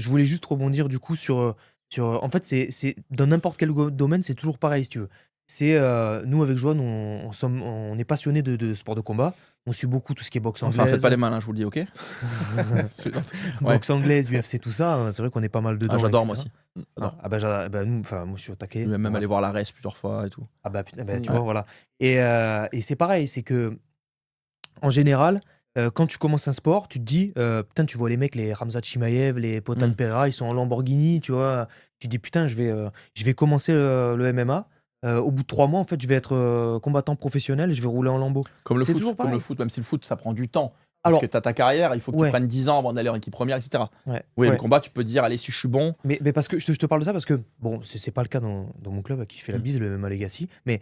je voulais juste rebondir du coup en fait, c'est dans n'importe quel domaine, c'est toujours pareil, si tu veux. C'est nous avec Joanne, on est passionnés de sport de combat. On suit beaucoup tout ce qui est boxe Enfin, faites anglaise, pas les malins, je vous le dis, ok? Ouais. boxe anglaise, UFC, tout ça. C'est vrai qu'on est pas mal Ah, dedans, j'adore moi etc. aussi. J'adore. Ah bah nous, enfin moi je suis au taquet. Même Bref. aller voir la res plusieurs fois et tout. Ah bah, putain, bah, tu Ouais. vois, voilà. Et c'est pareil, c'est que en général, quand tu commences un sport, tu te dis, putain, tu vois les mecs, les Khamzat Chimaev, les Potan Pereira, ils sont en Lamborghini, tu vois. Tu te dis, putain, je vais commencer le MMA. Au bout de 3 mois, en fait, je vais être combattant professionnel, je vais rouler en Lambo. Comme le C'est foot, toujours comme le pareil. foot, même si le foot ça prend du temps. Parce Alors, que tu as ta carrière, il faut que tu ouais, prennes 10 ans avant d'aller en équipe première, etc. ouais, Oui, le ouais. combat, tu peux te dire, allez, si je suis bon. Mais parce que je te parle de ça parce que, bon, c'est pas le cas dans mon club à qui je fais la bise, le MMA Legacy, mais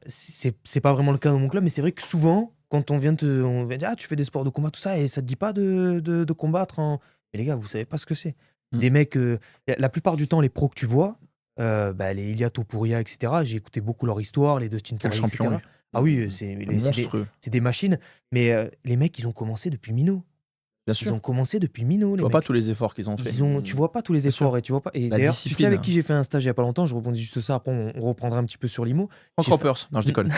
c'est pas vraiment le cas dans mon club, mais c'est vrai que souvent, quand on vient dire, ah, tu fais des sports de combat, tout ça, et ça te dit pas de combattre en. Mais les gars, vous savez pas ce que c'est. Des mecs, la plupart du temps, les pros que tu vois, bah, les Ilia Topuria, etc., j'ai écouté beaucoup leur histoire, les Dustin Quel Poirier, champion, etc. lui. Ah oui, Monstrueux. c'est des machines, mais les mecs, ils ont commencé depuis minot. Bien Ils sûr. ont commencé depuis minot, Tu les vois pas mecs. tous les efforts qu'ils ont fait. Tu vois pas tous les Bien sûr. efforts et tu vois pas. Et La d'ailleurs, tu sais discipline. avec qui j'ai fait un stage il y a pas longtemps, je rebondis juste ça, après on reprendra un petit peu sur l'IMO. Frank J'ai fait- Ropers. Non, je déconne.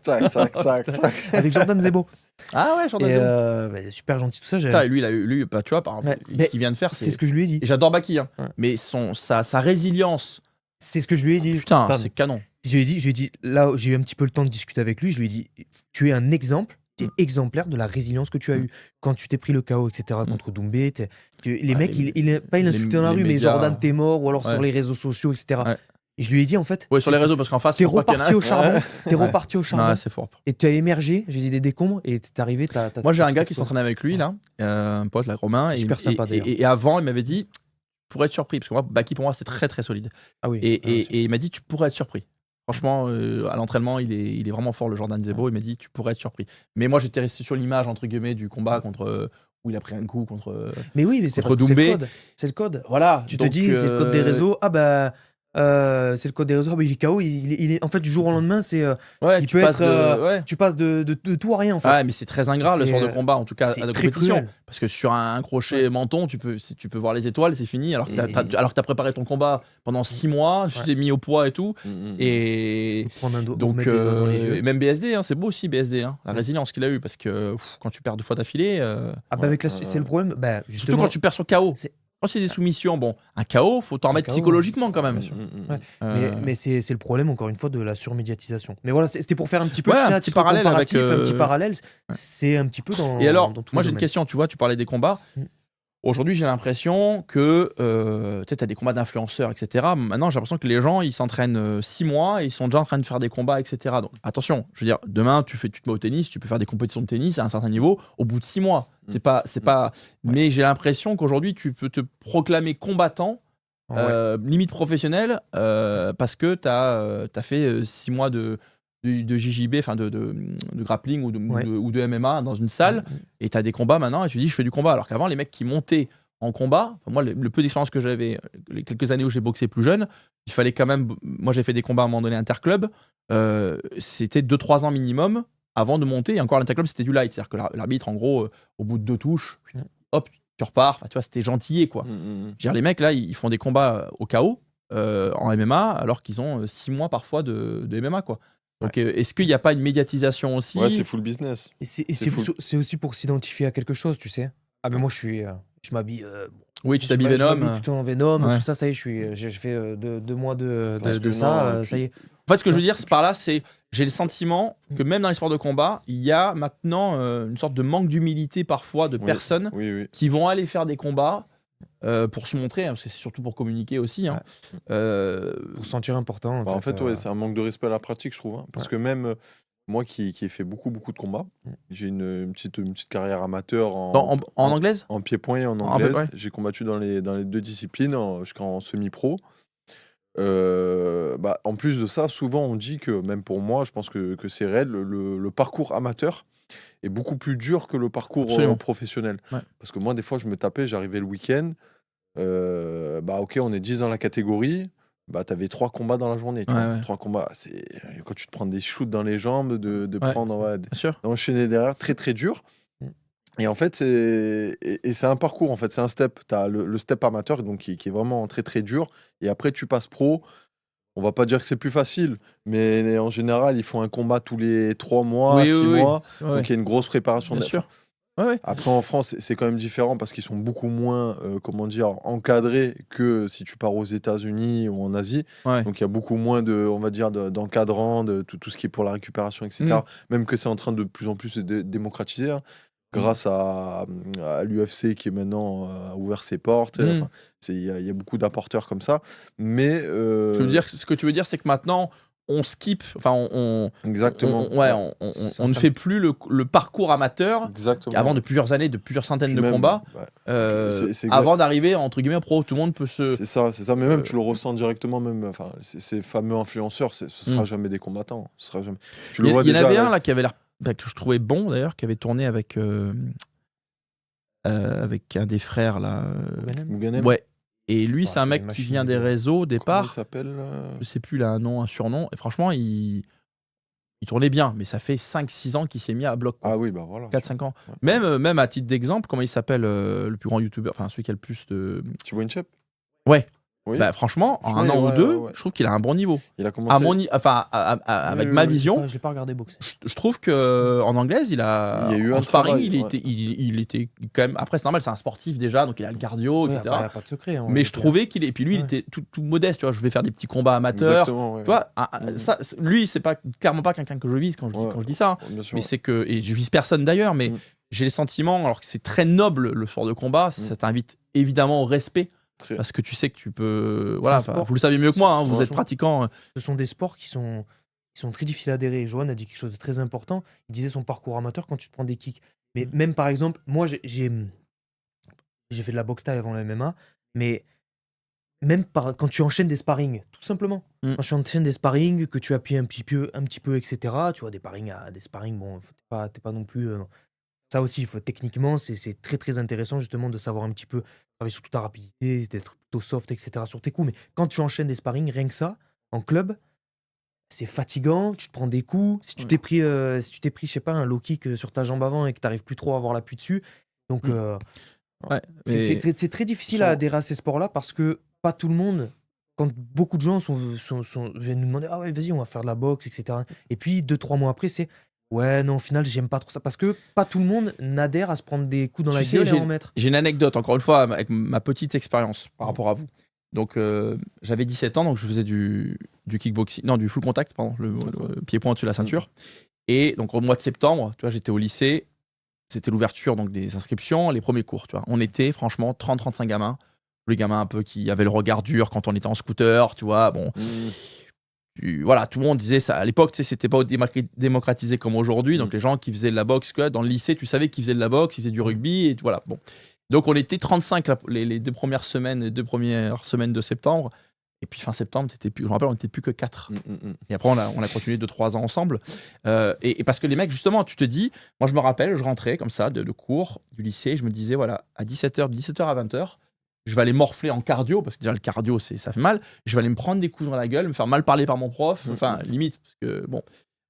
Tac, tac, tac, tac. Avec Jordan Zebo. Ah ouais, Jordan Et Zebo. bah, super gentil, tout ça. Putain, et lui, bah, tu vois, par exemple, Ouais, ce qu'il vient de faire, c'est ce que je lui ai dit. Et j'adore Baki, hein. Ouais. Mais sa résilience, C'est ce que je lui ai dit. putain, Stan. c'est canon. Je lui ai dit, là, j'ai eu un petit peu le temps de discuter avec lui, je lui ai dit, tu es un exemple. Tu es exemplaire de la résilience que tu as eue. Quand tu t'es pris le KO, etc., contre Doumbé, les mecs, il insultait dans la rue, mais médias, Jordan, t'es mort, ou alors sur les réseaux sociaux, etc. Ouais. Et je lui ai dit, en fait, Ouais, sur les réseaux, parce qu'en face, t'es faut pas qu'il y en a reparti un. au charbon. T'es reparti au charbon. Non, c'est fort. Et tu as émergé, j'ai dit des décombres, et t'es arrivé. Moi, j'ai un gars qui s'entraîne avec lui, là, un pote, là, Romain. Super sympa, d'ailleurs. Et avant, il m'avait dit, tu pourrais être surpris, parce que moi, Baki, pour moi, c'est très, très solide. Ah oui. Et il m'a dit, tu pourrais être surpris. Franchement, à l'entraînement, il est vraiment fort, le Jordan Zebo. Il m'a dit, tu pourrais être surpris. Mais moi, j'étais resté sur l'image, entre guillemets, du combat contre. Où il a pris un coup contre. Mais oui, mais c'est contre parce que Doumbé. c'est le code. Voilà. Tu te dis, c'est le code des réseaux. Ah bah. C'est le code des réseaux. Ah bah, il est KO. Il est, en fait, du jour au lendemain, c'est. Ouais, il tu peut passes être. Tu passes de tout à rien, en fait. Ouais, mais c'est très ingrat le sport de combat, en tout cas à la compétition. Cruel. Parce que sur un crochet menton, tu peux voir les étoiles, c'est fini. Alors que t'as préparé ton combat pendant 6 mois, tu t'es mis au poids et tout. Et donc, et même BSD, hein, c'est beau aussi BSD, hein, la résilience qu'il a eu. Parce que quand tu perds 2 fois d'affilée. Ah bah, c'est le problème. Bah, surtout quand tu perds sur KO. Quand c'est des soumissions, bon, un KO, faut t'en remettre psychologiquement quand même. Ouais. Mais c'est le problème, encore une fois, de la surmédiatisation. Mais voilà, c'était pour faire un petit peu un petit parallèle avec. Un petit parallèle. C'est un petit peu dans. Et alors, dans tout moi le j'ai une domaine. question, tu vois, tu parlais des combats. Aujourd'hui, j'ai l'impression que tu as des combats d'influenceurs, etc. Maintenant, j'ai l'impression que les gens, ils s'entraînent 6 mois et ils sont déjà en train de faire des combats, etc. Donc, attention, je veux dire, demain, tu te mets au tennis, tu peux faire des compétitions de tennis à un certain niveau au bout de 6 mois. C'est pas. Mais j'ai l'impression qu'aujourd'hui, tu peux te proclamer combattant, limite professionnel, parce que tu as fait 6 mois de JJB, enfin de grappling ou de MMA dans une salle, et tu as des combats maintenant, et tu dis je fais du combat. Alors qu'avant, les mecs qui montaient en combat, moi, le peu d'expérience que j'avais, les quelques années où j'ai boxé plus jeune, il fallait quand même. Moi, j'ai fait des combats à un moment donné interclub, c'était 2-3 ans minimum avant de monter, et encore l'interclub, c'était du light. C'est-à-dire que l'arbitre, en gros, au bout de 2 touches, hop, tu repars. Enfin, tu vois, c'était gentillé, quoi. Je veux dire, les mecs, là, ils font des combats au KO en MMA, alors qu'ils ont 6 mois parfois de MMA, quoi. Donc, est-ce qu'il n'y a pas une médiatisation aussi? Ouais, c'est full business. Et c'est aussi pour s'identifier à quelque chose, tu sais. Ah, mais moi, je m'habille. Oui, tu t'habilles Venom. Je m'habille tout en Venom, tout ça, ça y est, j'ai fait 2 mois de ça, ça y est. En fait, ce que je veux dire, j'ai le sentiment que même dans les sports de combat, il y a maintenant une sorte de manque d'humilité parfois de personnes qui vont aller faire des combats pour se montrer, hein, parce que c'est surtout pour communiquer aussi. Hein. Pour se sentir important. En fait, c'est un manque de respect à la pratique, je trouve. Hein, parce que même moi qui ai fait beaucoup de combats, j'ai une petite carrière amateur en anglaise, en pied-point et en anglaise. J'ai combattu dans les 2 disciplines jusqu'en semi-pro. En plus de ça, souvent on dit que, même pour moi, je pense que c'est réel, le parcours amateur est beaucoup plus dur que le parcours professionnel. Parce que moi, des fois, je me tapais, j'arrivais le week-end, ok, on est 10 dans la catégorie, t'avais 3 combats dans la journée. 3 combats, c'est quand tu te prends des shoots dans les jambes, de prendre, d'enchaîner derrière, très très dur. Et en fait, c'est un parcours, en fait, c'est un step. Tu as le step amateur donc qui est vraiment très très dur. Et après, tu passes pro. On va pas dire que c'est plus facile, mais en général, ils font un combat tous les 3 mois, Oui, 6 oui, oui. mois. Ouais, Donc il y a une grosse préparation. bien sûr. Ouais, ouais. Après, en France, c'est quand même différent parce qu'ils sont beaucoup moins, comment dire, encadrés que si tu pars aux États-Unis ou en Asie. Ouais. Donc il y a beaucoup moins on va dire, d'encadrants, de tout ce qui est pour la récupération, etc. Même que c'est en train de plus en plus se démocratiser, hein, grâce à l'UFC qui est maintenant a ouvert ses portes. Enfin, il y a beaucoup d'apporteurs comme ça. Mais Ce que tu veux dire, c'est que maintenant, on skip, enfin, exactement. on ne fait plus le parcours amateur Exactement. avant de plusieurs années, de plusieurs centaines de Puis même, combats, c'est avant d'arriver entre guillemets pro. Tout le monde peut se. C'est ça. Mais même tu le ressens directement, même. Enfin, ces fameux influenceurs, ce sera jamais des combattants. Ce sera jamais. Tu le vois Il y en déjà avait un là qui avait l'air que je trouvais bon d'ailleurs, qui avait tourné avec un des frères là. Mouganem. Ouais. Et lui, c'est un c'est mec une qui machine vient des de- réseaux au Comment départ. il s'appelle Je sais plus, il a un nom, un surnom. Et franchement, il tournait bien, mais ça fait 5-6 ans qu'il s'est mis à bloc. Ah oui, bah voilà. 4-5 ans. Ouais. Même à titre d'exemple, comment il s'appelle le plus grand youtubeur, enfin celui qui a le plus de. Thibaut Inchep. Ouais. Oui. Bah, franchement, en un Franchement, an ouais, ou deux, ouais. je trouve qu'il a un bon niveau. Il a commencé. Avec Oui, ma oui, vision, Je l'ai pas regardé boxer. je trouve que en anglaise, Il y a eu en un sparring, travail, il était quand même. Après, c'est normal, c'est un sportif déjà, donc il a le cardio, Ouais, etc. après, y a pas de secret. hein, Mais je trouvais qu'il est. Et puis lui, il Ouais. était tout modeste, tu vois. Je vais faire des petits combats amateurs. Exactement, ouais. Tu vois, Mhm. ça, lui, c'est pas clairement pas quelqu'un que je vise quand je dis ça. Hein. Bien sûr. Mais c'est que, et je vise personne d'ailleurs, mais j'ai le sentiment, alors que c'est très noble le sport de combat, ça t'invite évidemment au respect. Très. Parce que tu sais que tu peux. Voilà, C'est un sport. vous le savez mieux que moi, hein, vous êtes Franchement. pratiquant. Ce sont des sports qui sont très difficiles à adhérer. Johan a dit quelque chose de très important. Il disait son parcours amateur quand tu te prends des kicks. Mais même par exemple, moi j'ai fait de la boxe thaï avant le MMA, mais même quand tu enchaînes des sparring, tout simplement. Quand tu enchaînes des sparring, que tu appuies un petit peu, etc. Tu vois, des sparring, bon, t'es pas non plus. Ça aussi, techniquement, c'est très très intéressant justement de savoir un petit peu travailler sur toute ta rapidité, d'être plutôt soft, etc. sur tes coups. Mais quand tu enchaînes des sparring, rien que ça, en club, c'est fatigant, tu te prends des coups. Si tu t'es pris, je sais pas, un low kick sur ta jambe avant et que tu n'arrives plus trop à avoir l'appui dessus. Donc, Ouais, c'est très difficile à adhérer à ces sports-là parce que pas tout le monde, quand beaucoup de gens viennent nous demander, ah ouais, vas-y, on va faire de la boxe, etc. Et puis 2-3 mois après, c'est ouais, non, au final, j'aime pas trop ça. Parce que pas tout le monde n'adhère à se prendre des coups dans la gueule et à en mettre. J'ai une anecdote, encore une fois, avec ma petite expérience par rapport à vous. Donc, j'avais 17 ans, donc je faisais du kickboxing, non, du full contact, pardon, le pied-point au-dessus de la ceinture. Et donc, au mois de septembre, tu vois, j'étais au lycée, c'était l'ouverture donc des inscriptions, les premiers cours, tu vois. On était, franchement, 30-35 gamins. Les gamins un peu qui avaient le regard dur quand on était en scooter, tu vois, bon. Voilà, tout le monde disait ça. À l'époque, tu sais, c'était pas démocratisé comme aujourd'hui. Donc, les gens qui faisaient de la boxe, dans le lycée, tu savais qu'ils faisaient de la boxe, ils faisaient du rugby, et voilà, bon. Donc, on était 35 les deux premières semaines de septembre. Et puis, fin septembre, je me rappelle, on n'était plus que 4. Et après, on a continué 2-3 ans ensemble. Et parce que les mecs, justement, tu te dis, moi, je me rappelle, je rentrais comme ça de cours du lycée, je me disais, voilà, à 17h, de 17h à 20h, je vais aller morfler en cardio, parce que déjà, le cardio, ça fait mal. Je vais aller me prendre des coups dans la gueule, me faire mal parler par mon prof, enfin, limite, parce que, bon,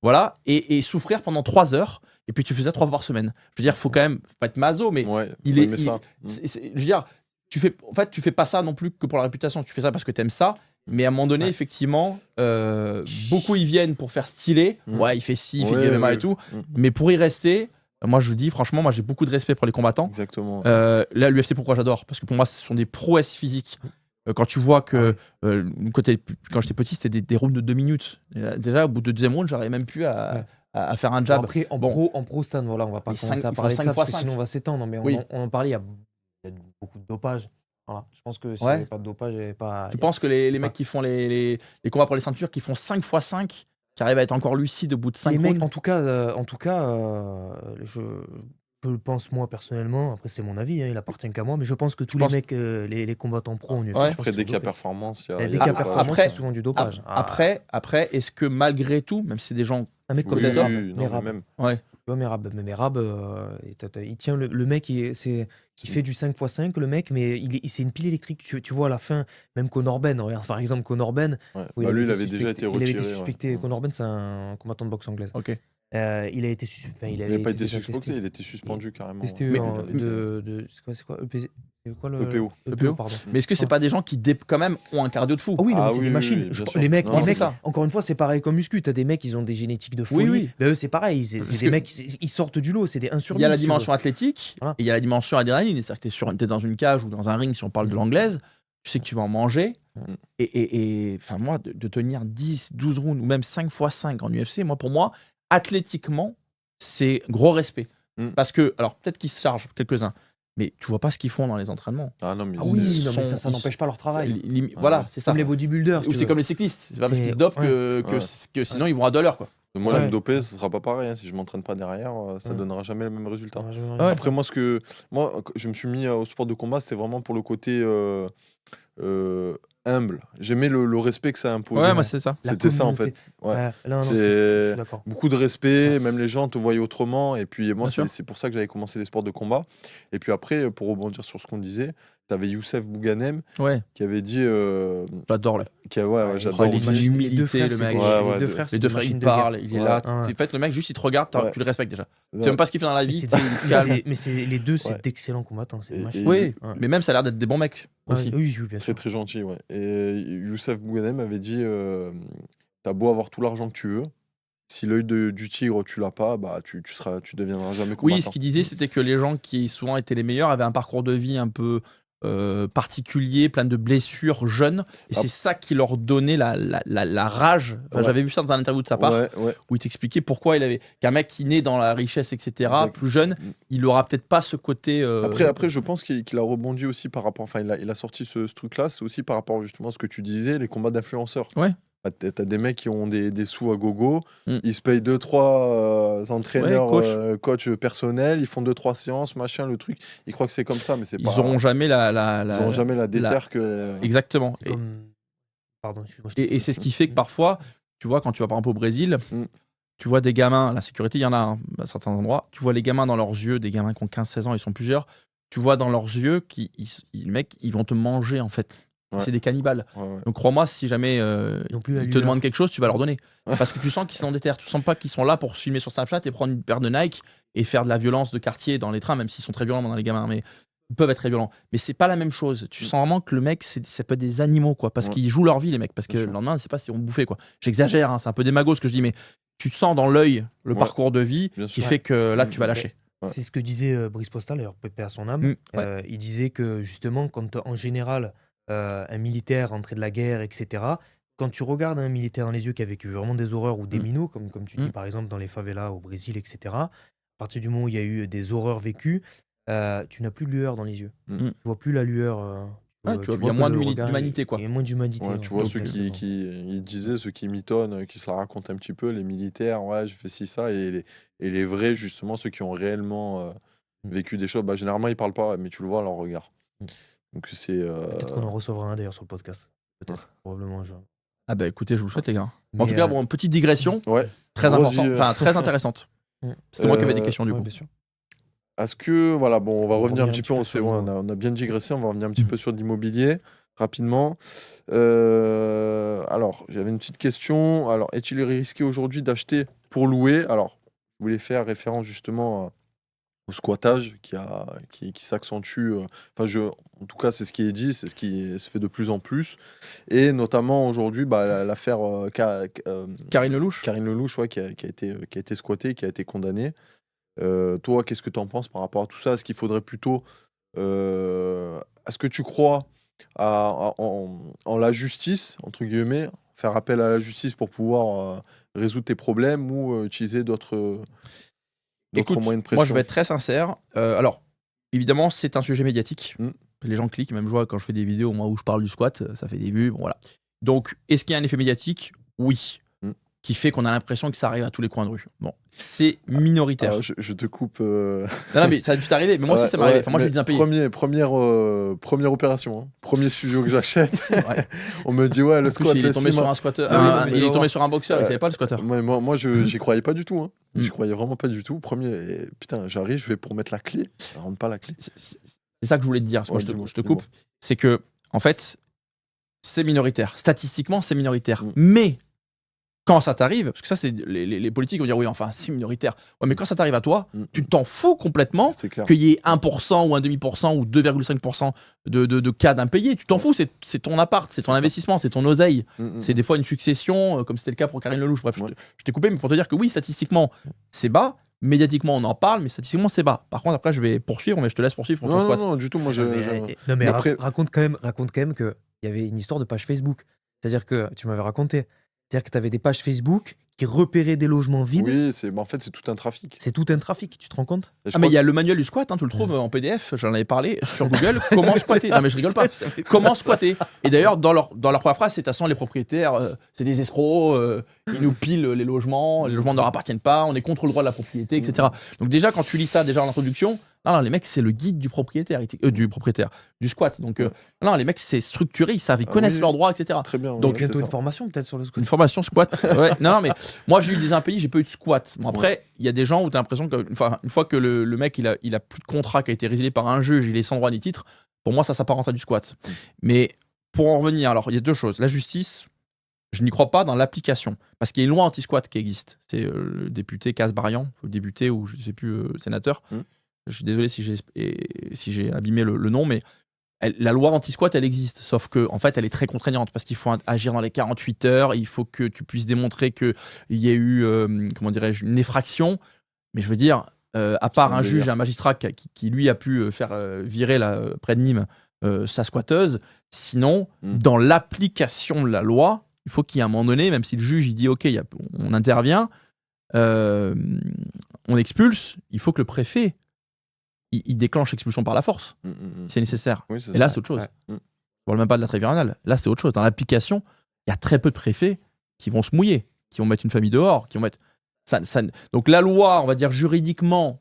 voilà, et souffrir pendant 3 heures. Et puis, tu fais ça 3 fois par semaine. Je veux dire, faut quand même, faut pas être maso, mais je veux dire, tu fais pas ça non plus que pour la réputation. Tu fais ça parce que t'aimes ça. Mais à un moment donné, effectivement, beaucoup y viennent pour faire stylé. Ouais, il fait ci, il fait du MMA et tout. Mais pour y rester, moi je vous dis, franchement, moi j'ai beaucoup de respect pour les combattants. Exactement. Là, l'UFC, pourquoi j'adore? Parce que pour moi, ce sont des prouesses physiques. Quand tu vois que quand j'étais petit, c'était des rounds de 2 minutes. Déjà, au bout de 2e round, j'arrivais même plus à faire un jab. Après, en pro, Stan, voilà, on va pas commencer à parler de ça parce que sinon on va s'étendre. Mais on en parlait, il y a beaucoup de dopage. Voilà. Je pense que s'il n'y avait pas de dopage, il n'y avait pas. Tu penses que les mecs qui font les combats pour les ceintures, qui font 5x5, qui arrivent à être encore lucides au bout de 5 rounds? Les mecs, en tout cas, je le pense moi personnellement. Après, c'est mon avis, il appartient qu'à moi. Mais je pense que tous les mecs, les combattants pro, on après, dès qu'il y a performance, il y a c'est souvent du dopage. Après, est-ce que malgré tout, même si c'est des gens. Un mec comme Merab. Ouais. Merab, il tient le mec, Il fait du 5x5, le mec, mais c'est une pile électrique. Tu vois à la fin, même Conor Ben, regarde par exemple Conor Ben. Ouais. Bah, lui, il avait déjà été retiré. Il avait été suspecté. Ouais. Conor Ben, c'est un combattant de boxe anglaise. Ok. Il a été il n'avait pas été suspendu, il était suspendu carrément. Testé c'est quoi EPZ C'est quoi le EPO, pardon. Mais est-ce que c'est pas des gens qui quand même ont un cardio de fou? Ah oui, non, mais c'est des machines. Les mecs, ça. encore une fois, c'est pareil comme muscu. T'as des mecs, ils ont des génétiques de folie. Oui. Mais eux, c'est pareil. C'est des mecs, ils sortent du lot. C'est des 1 sur 10. Il y a la dimension athlétique et il y a la dimension adrénaline. C'est-à-dire que t'es dans une cage ou dans un ring, si on parle de l'anglaise, tu sais que tu vas en manger. Et enfin, moi, de tenir 10, 12 rounds ou même 5x5 en UFC, pour moi, athlétiquement, c'est gros respect. Parce que, alors peut-être qu'ils se chargent quelques-uns, mais tu vois pas ce qu'ils font dans les entraînements. Ah non, mais mais ça n'empêche pas leur travail. Voilà, c'est ça. Comme les bodybuilders. Ou c'est comme les cyclistes. C'est pas parce qu'ils se dopent que sinon ils vont à 2 l'heure, quoi. Moi, la dopé, ce sera pas pareil. Hein. Si je m'entraîne pas derrière, ça donnera jamais le même résultat. Après, moi, je me suis mis au sport de combat, c'est vraiment pour le côté humble. J'aimais le respect que ça imposait. Ouais, moi c'est ça. C'était ça en fait. Ouais. C'est beaucoup de respect, même les gens te voyaient autrement. Et puis moi, c'est pour ça que j'avais commencé les sports de combat. Et puis après, pour rebondir sur ce qu'on disait, t'avais Youssef Bouganem qui avait dit. J'adore là. J'adore l'humilité, le mec. Les deux frères, ils parlent, il est là. En fait, le mec, juste il te regarde, tu le respectes déjà. Tu sais même pas ce qu'il fait dans la vie. Mais les deux, c'est d'excellents combattants. Oui, mais même ça a l'air d'être des bons mecs aussi. Oui, bien sûr. Très très gentil, ouais. Et Youssef Bouganem avait dit t'as beau avoir tout l'argent que tu veux, si l'œil du tigre tu l'as pas, bah tu deviendras jamais combattant. Oui, ce qu'il disait, c'était que les gens qui souvent étaient les meilleurs avaient un parcours de vie un peu particulier, plein de blessures, jeunes, et c'est ça qui leur donnait la rage. Enfin, j'avais vu ça dans un interview de sa part, où il t'expliquait pourquoi qu'un mec qui naît dans la richesse, etc., plus jeune, il aura peut-être pas ce côté. Après, je pense qu'il a rebondi aussi par rapport. Enfin, il a sorti ce truc-là, c'est aussi par rapport justement à ce que tu disais, les combats d'influenceurs. Ouais. T'as des mecs qui ont des sous à gogo, ils se payent 2-3 entraîneurs, coach personnels, ils font 2-3 séances, machin, le truc. Ils croient que c'est comme ça, mais c'est pas. Ils auront jamais la déterre que. Exactement. Pardon. Et c'est ce qui fait que parfois, tu vois, quand tu vas par exemple au Brésil, tu vois des gamins, la sécurité, il y en a à certains endroits, tu vois les gamins dans leurs yeux, des gamins qui ont 15-16 ans, ils sont plusieurs, tu vois dans leurs yeux qu'ils ils vont te manger en fait. C'est des cannibales. Donc crois-moi, si jamais ils te demandent quelque chose, tu vas leur donner. Parce que tu sens qu'ils sont déter. Tu sens pas qu'ils sont là pour se filmer sur Snapchat et prendre une paire de Nike et faire de la violence de quartier dans les trains, même s'ils sont très violents dans les gamins. Mais ils peuvent être très violents. Mais c'est pas la même chose. Tu sens vraiment que le mec, ça peut être des animaux, quoi. Parce qu'ils jouent leur vie, les mecs. Parce que le lendemain, c'est pas si on bouffait, quoi. J'exagère, hein, c'est un peu démago ce que je dis, mais tu sens dans l'œil le parcours de vie qui fait que là, tu vas lâcher. C'est ce que disait Brice Postal, d'ailleurs, pépé à son âme. Il disait que justement, quand en général, un militaire rentré de la guerre, etc., quand tu regardes un militaire dans les yeux qui a vécu vraiment des horreurs ou des minots, comme tu dis par exemple dans les favelas au Brésil, etc., à partir du moment où il y a eu des horreurs vécues, tu n'as plus de lueur dans les yeux. Tu vois plus la lueur. Il y a moins d'humanité, quoi. Il y a moins d'humanité. Tu vois ceux qui disaient, ceux qui mitonnent, qui se la racontent un petit peu, les militaires, je fais ci, ça, et les vrais, justement, ceux qui ont réellement vécu des choses, généralement, ils parlent pas, mais tu le vois à leur regard. Donc c'est. Peut-être qu'on en recevra un d'ailleurs sur le podcast. Peut-être, probablement. Ah bah écoutez, je vous le souhaite, les gars. En tout cas, petite digression, très très intéressante. C'était moi qui avais des questions, du coup. Bien sûr. Est-ce que, on va revenir un petit peu, on a bien digressé, on va revenir un petit peu sur l'immobilier, rapidement. Alors, j'avais une petite question. Alors, est-il risqué aujourd'hui d'acheter pour louer? Alors, je voulais faire référence justement au squattage qui s'accentue. En tout cas, c'est ce qui est dit, c'est ce qui se fait de plus en plus. Et notamment aujourd'hui, l'affaire Karine Lelouch. Karine Lelouch, qui a été squattée, qui a été condamnée. Toi, qu'est-ce que tu en penses par rapport à tout ça? Est-ce qu'il faudrait plutôt... est-ce que tu crois en la justice, entre guillemets, faire appel à la justice pour pouvoir résoudre tes problèmes ou utiliser d'autres moyens de pression? Moi, je vais être très sincère. Alors, évidemment, c'est un sujet médiatique. Les gens cliquent, même je vois quand je fais des vidéos où je parle du squat, ça fait des vues. Bon, voilà. Donc, est-ce qu'il y a un effet médiatique? Oui. Qui fait qu'on a l'impression que ça arrive à tous les coins de rue. Bon, c'est minoritaire. Alors, je te coupe. Non, mais ça a dû t'arriver, mais moi aussi ça m'est arrivé. Enfin, moi, je suis bien payé. Première opération, hein. Premier studio que j'achète. On me dit, le squat. Il est tombé sur un squatteur. Il est tombé sur un boxeur, il savait pas le squatteur. Moi, j'y croyais pas du tout. Hein. J'y croyais vraiment pas du tout. Putain, j'arrive, je vais pour mettre la clé. Ça rentre pas la clé. C'est ça que je voulais te dire. Moi, je te coupe. C'est que, en fait, c'est minoritaire. Statistiquement, c'est minoritaire. Mais quand ça t'arrive, parce que ça, c'est les politiques vont dire oui, enfin, c'est minoritaire. Ouais, mais quand ça t'arrive à toi, tu t'en fous complètement qu'il y ait 1% ou 1,5% ou 2,5% de cas d'impayés. Tu t'en fous, c'est ton appart, c'est ton investissement, c'est ton oseille. C'est des fois une succession, comme c'était le cas pour Karine Lelouch. Bref, je t'ai coupé, mais pour te dire que oui, statistiquement, c'est bas. Médiatiquement, on en parle, mais statistiquement, c'est bas. Par contre, après, je vais poursuivre, mais je te laisse poursuivre pour ton squat. Non, du tout. Moi, mais après... raconte quand même qu'il y avait une histoire de page Facebook. C'est-à-dire que tu m'avais raconté. C'est-à-dire que tu avais des pages Facebook qui repéraient des logements vides. Oui, en fait, c'est tout un trafic. C'est tout un trafic, tu te rends compte? Mais il y a le manuel du squat, tu le trouves en PDF, j'en avais parlé, sur Google. Comment squatter? Non, mais je rigole pas. Comment squatter? Et d'ailleurs, dans leur première phrase, c'est de toute façon, les propriétaires, c'est des escrocs, ils nous pilent les logements ne leur appartiennent pas, on est contre le droit de la propriété, etc. Donc, déjà, quand tu lis ça, déjà en introduction, non, les mecs, c'est le guide du propriétaire, du squat. Donc, non, les mecs, c'est structuré, ils connaissent leurs droits, etc. Très bien. Donc, bientôt une formation peut-être sur le squat. Une formation squat. Ouais. Non, mais moi, j'ai eu des impayés, j'ai pas eu de squat. Bon, après, il y a des gens où tu as l'impression qu'une fois que le mec, il a plus de contrat qui a été résilié par un juge, il est sans droit ni titre, pour moi, ça s'apparente à du squat. Mais pour en revenir, alors, il y a deux choses. La justice, je n'y crois pas dans l'application. Parce qu'il y a une loi anti-squat qui existe. C'est le député Kasbarian, le député ou je ne sais plus, sénateur. Je suis désolé si j'ai abîmé le nom, mais la loi anti-squat, elle existe. Sauf que, en fait, elle est très contraignante parce qu'il faut agir dans les 48 heures. Il faut que tu puisses démontrer qu'il y a eu, une effraction. Mais je veux dire, à part un juge et un magistrat qui lui, a pu faire virer près de Nîmes sa squatteuse, sinon, dans l'application de la loi, il faut qu'il y ait un moment donné, même si le juge il dit OK, on intervient, on expulse, il faut que le préfet il déclenche l'expulsion par la force. C'est nécessaire. Oui, et là, c'est autre chose. Je ne parle même pas de la trêve hivernale. Là, c'est autre chose. Dans l'application, il y a très peu de préfets qui vont se mouiller, qui vont mettre une famille dehors, qui vont mettre... Donc la loi, on va dire juridiquement,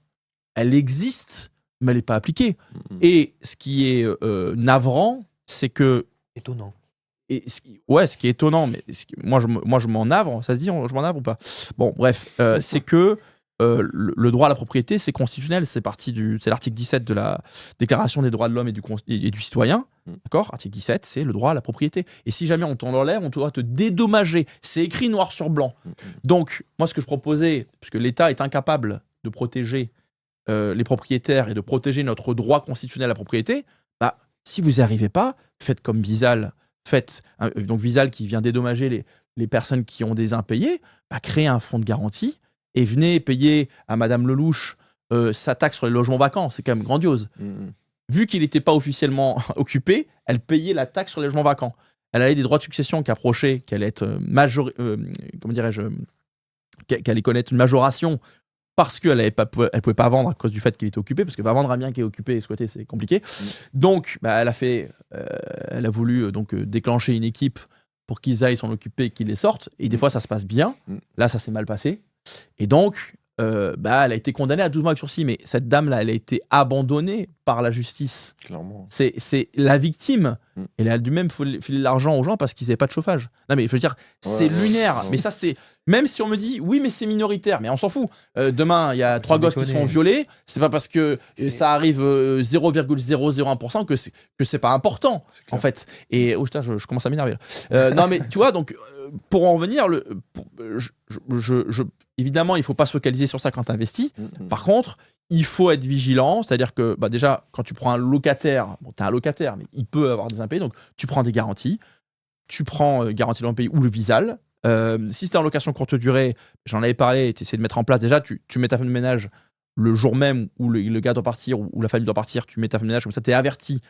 elle existe, mais elle n'est pas appliquée. Et ce qui est navrant, c'est que... Étonnant. Ce qui est étonnant, mais moi je m'en navre, ça se dit, je m'en navre ou pas? Bon, bref, c'est que le droit à la propriété, c'est constitutionnel, c'est l'article 17 de la Déclaration des droits de l'homme et du citoyen, d'accord? Article 17, c'est le droit à la propriété. Et si jamais on t'en enlève, on doit te dédommager. C'est écrit noir sur blanc. Donc, moi, ce que je proposais, puisque l'État est incapable de protéger les propriétaires et de protéger notre droit constitutionnel à la propriété, si vous n'y arrivez pas, faites comme Visal. Donc Visal qui vient dédommager les personnes qui ont des impayés, créez un fonds de garantie et venez payer à Madame Lelouch sa taxe sur les logements vacants. C'est quand même grandiose. Vu qu'il n'était pas officiellement occupé, elle payait la taxe sur les logements vacants. Elle avait des droits de succession qui approchaient, qu'elle allait qu'elle allait connaître une majoration parce qu'elle ne pouvait pas vendre à cause du fait qu'il était occupé, parce que vendre un bien qui est occupé et squatter, c'est compliqué. Donc, elle a voulu déclencher une équipe pour qu'ils aillent s'en occuper et qu'ils les sortent. Et des fois, ça se passe bien. Là, ça s'est mal passé. Et donc, elle a été condamnée à 12 mois avec sursis. Mais cette dame-là, elle a été abandonnée par la justice. Clairement. C'est la victime. Elle a dû même filer l'argent aux gens parce qu'ils n'avaient pas de chauffage. Non, mais je veux dire, c'est lunaire. Mais ça, c'est... Même si on me dit, oui, mais c'est minoritaire, mais on s'en fout. Demain, il y a 3 gosses qui se font violer. C'est pas parce que ça arrive 0,001% que c'est pas important, en fait. Et oh, putain, je commence à m'énerver. Non, mais tu vois, donc, pour en revenir, évidemment, il faut pas se focaliser sur ça quand tu investis. Par contre, il faut être vigilant, c'est-à-dire que déjà, quand tu prends un locataire, tu es un locataire, mais il peut avoir des impayés, donc tu prends des garanties. Tu prends garantie de l'impayé ou le Visal. Si c'était en location courte durée, j'en avais parlé, tu essaies de mettre en place, déjà, tu mets ta femme de ménage le jour même où le gars doit partir ou la famille doit partir, tu mets ta femme de ménage, comme ça, tu es averti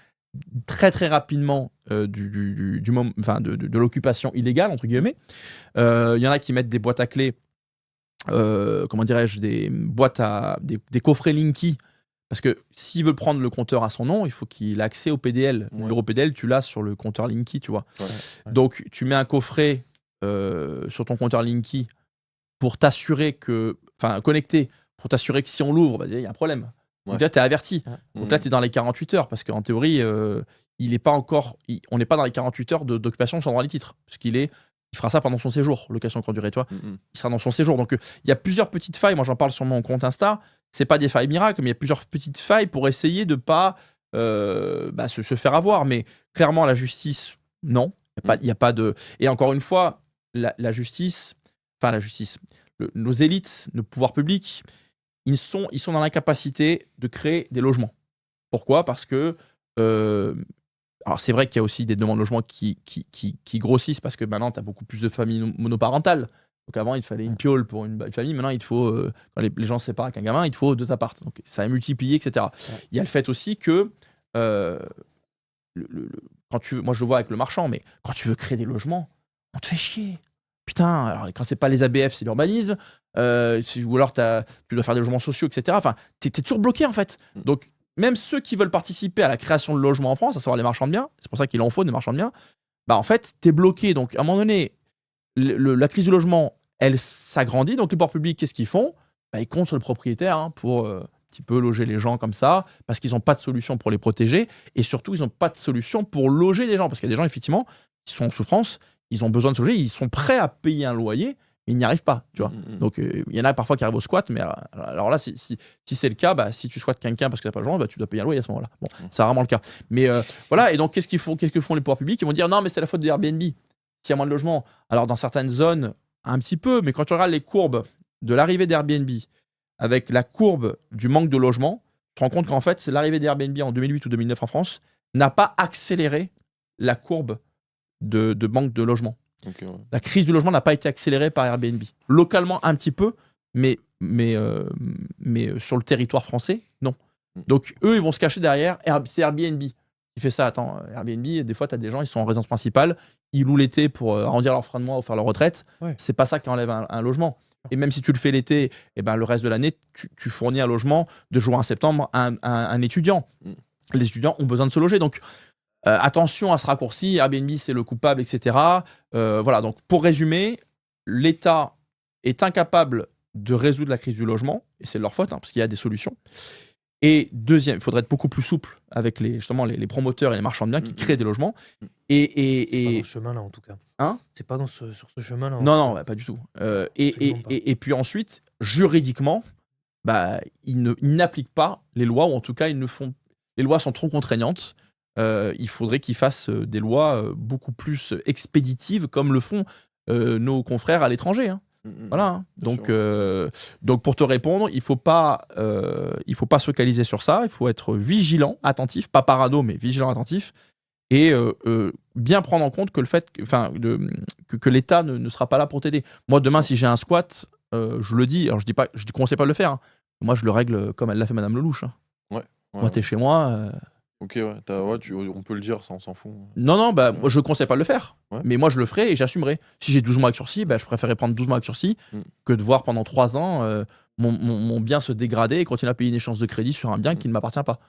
très très rapidement de l'occupation illégale, entre guillemets. Il y en a qui mettent des boîtes à clés, des coffrets Linky, parce que s'il veut prendre le compteur à son nom, il faut qu'il ait accès au PDL. L'euro PDL, tu l'as sur le compteur Linky, tu vois. Donc, tu mets un coffret sur ton compteur Linky pour t'assurer connecté, pour t'assurer que si on l'ouvre, il y a un problème. Donc là, tu es averti. Donc là, tu es dans les 48 heures, parce qu'en théorie, on n'est pas dans les 48 heures d'occupation sans droit ni titre, puisqu'il fera ça pendant son séjour, location courte durée, toi. Il sera dans son séjour. Donc, il y a plusieurs petites failles. Moi, j'en parle sur mon compte Insta. C'est pas des failles miracles, mais il y a plusieurs petites failles pour essayer de pas se faire avoir. Mais clairement, la justice, non. Il y a pas de... Et encore une fois, la justice, nos élites, nos pouvoirs publics, ils sont dans l'incapacité de créer des logements. Pourquoi ? Parce que... alors c'est vrai qu'il y a aussi des demandes de logement qui grossissent parce que maintenant, tu as beaucoup plus de familles monoparentales. Donc avant, il fallait une piole pour une famille. Maintenant, il te faut, quand les gens se séparent avec un gamin, il te faut 2 apparts. Donc ça a multiplié, etc. Ouais. Il y a le fait aussi que... moi, je le vois avec le marchand, mais quand tu veux créer des logements, on te fait chier. Putain, alors quand c'est pas les ABF, c'est l'urbanisme. Ou alors tu dois faire des logements sociaux, etc. Enfin, t'es toujours bloqué, en fait. Donc, même ceux qui veulent participer à la création de logements en France, à savoir les marchands de biens, c'est pour ça qu'il en faut des marchands de biens, en fait, t'es bloqué. Donc, à un moment donné, la crise du logement, elle s'agrandit. Donc, les pouvoirs publics, qu'est-ce qu'ils font ? Ils comptent sur le propriétaire pour un petit peu loger les gens comme ça, parce qu'ils n'ont pas de solution pour les protéger. Et surtout, ils n'ont pas de solution pour loger les gens. Parce qu'il y a des gens, effectivement, qui sont en souffrance, ils ont besoin de se loger, ils sont prêts à payer un loyer, mais ils n'y arrivent pas. Tu vois. Donc, il y en a parfois qui arrivent au squat, mais alors là, si c'est le cas, si tu squattes quelqu'un parce que tu n'as pas de logement, tu dois payer un loyer à ce moment-là. Bon, c'est rarement le cas. Mais voilà, et donc, qu'est-ce que font les pouvoirs publics ? Ils vont dire non, mais c'est la faute de Airbnb s'il y a moins de logements. Alors, dans certaines zones, un petit peu, mais quand tu regardes les courbes de l'arrivée d'Airbnb avec la courbe du manque de logement, tu te rends compte qu'en fait, l'arrivée d'Airbnb en 2008 ou 2009 en France n'a pas accéléré la courbe de manque de logement. Okay, ouais. La crise du logement n'a pas été accélérée par Airbnb. Localement, un petit peu, mais sur le territoire français, non. Donc, eux, ils vont se cacher derrière. C'est Airbnb qui fait ça. Attends, Airbnb, des fois, tu as des gens, ils sont en résidence principale, ils louent l'été pour arrondir leur fin de mois ou faire leur retraite. Ouais. C'est pas ça qui enlève un logement. Et même si tu le fais l'été, le reste de l'année, tu fournis un logement de juin à septembre à un étudiant. Les étudiants ont besoin de se loger. Donc, attention à ce raccourci, Airbnb c'est le coupable, etc. Voilà, donc pour résumer, l'État est incapable de résoudre la crise du logement, et c'est de leur faute, parce qu'il y a des solutions. Et deuxième, il faudrait être beaucoup plus souple avec les promoteurs et les marchands de biens qui créent des logements. C'est pas dans ce chemin-là, en tout cas. Hein ? C'est pas sur ce chemin-là. Non, pas du tout. Et puis ensuite, juridiquement, ils n'appliquent pas les lois, ou en tout cas, les lois sont trop contraignantes. Il faudrait qu'ils fassent des lois beaucoup plus expéditives comme le font nos confrères à l'étranger. Voilà. Hein. Donc pour te répondre, il faut pas se focaliser sur ça. Il faut être vigilant, attentif, pas parano, mais vigilant, attentif, et bien prendre en compte que le fait que l'État ne sera pas là pour t'aider. Moi, demain, si j'ai un squat, je le dis. Alors je dis qu'on ne sait pas le faire. Hein. Moi, je le règle comme elle l'a fait Madame Lelouch. Hein. Ouais, moi, t'es chez moi. Ok, ouais, on peut le dire, ça on s'en fout. Non, moi, je ne conseille pas de le faire, mais moi je le ferai et j'assumerai. Si j'ai 12 mois avec sursis, je préférerais prendre 12 mois avec sursis que de voir pendant 3 ans mon bien se dégrader et continuer à payer une échéance de crédit sur un bien qui ne m'appartient pas.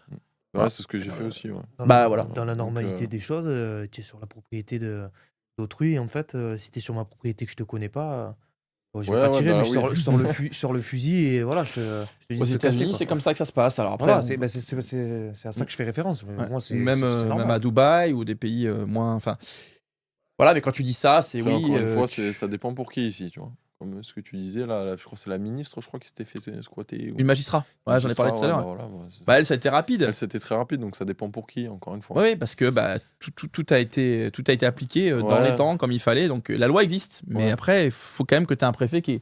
Ouais, c'est ce que j'ai fait aussi. Ouais. Dans la normalité des choses, tu es sur la propriété d'autrui, et en fait, si tu es sur ma propriété que je te connais pas... je vais pas tirer, mais je sors le fusil et voilà, je te dis. Aux États-Unis, c'est comme ça que ça se passe. Alors après, voilà, c'est à ça que je fais référence. Ouais. Moi, même à Dubaï ou des pays moins. Enfin, voilà, mais quand tu dis ça, c'est oui. Encore une fois, ça dépend pour qui ici, tu vois. Comme ce que tu disais là, je crois que c'est la ministre, qui s'était fait squatter. Une magistrat. Ouais, j'en ai parlé tout à l'heure. Elle, ça a été rapide. Elle, c'était très rapide, donc ça dépend pour qui, encore une fois. Oui, parce que tout a été appliqué dans les temps, comme il fallait. Donc la loi existe, mais après, il faut quand même que tu aies un préfet qui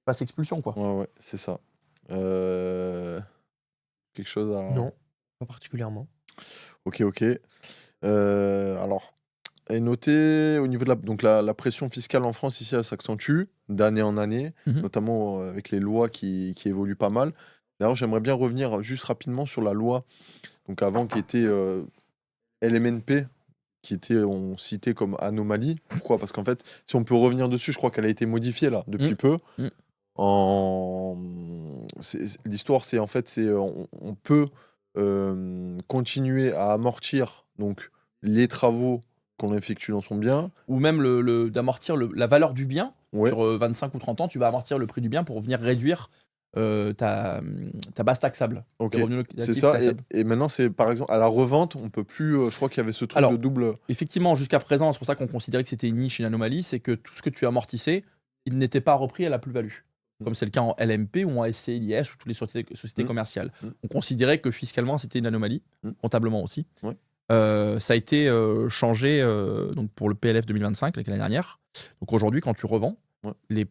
passe expulsion, quoi. Ouais, c'est ça. Quelque chose à... Non, pas particulièrement. Ok. Alors, et noter au niveau de la pression fiscale en France, ici, elle s'accentue d'année en année, notamment avec les lois qui évoluent pas mal. D'ailleurs, j'aimerais bien revenir juste rapidement sur la loi, donc avant qui était LMNP, qui était, on citait comme anomalie. Pourquoi ? Parce qu'en fait, si on peut revenir dessus, je crois qu'elle a été modifiée là, depuis peu. L'histoire, c'est en fait, on peut continuer à amortir donc, les travaux qu'on effectue dans son bien. Ou même d'amortir la valeur du bien. Sur 25 ou 30 ans, tu vas amortir le prix du bien pour venir réduire ta base taxable. Ok, c'est ça. Et maintenant, c'est par exemple, à la revente, on peut plus. Je crois qu'il y avait ce truc de double. Effectivement, jusqu'à présent, c'est pour ça qu'on considérait que c'était une niche, une anomalie, c'est que tout ce que tu amortissais, il n'était pas repris à la plus-value. comme c'est le cas en LMP ou en SCLIS ou toutes les sociétés commerciales. On considérait que fiscalement, c'était une anomalie, comptablement aussi. Ouais. Ça a été changé donc pour le PLF 2025, l'année dernière. Donc aujourd'hui, quand tu revends,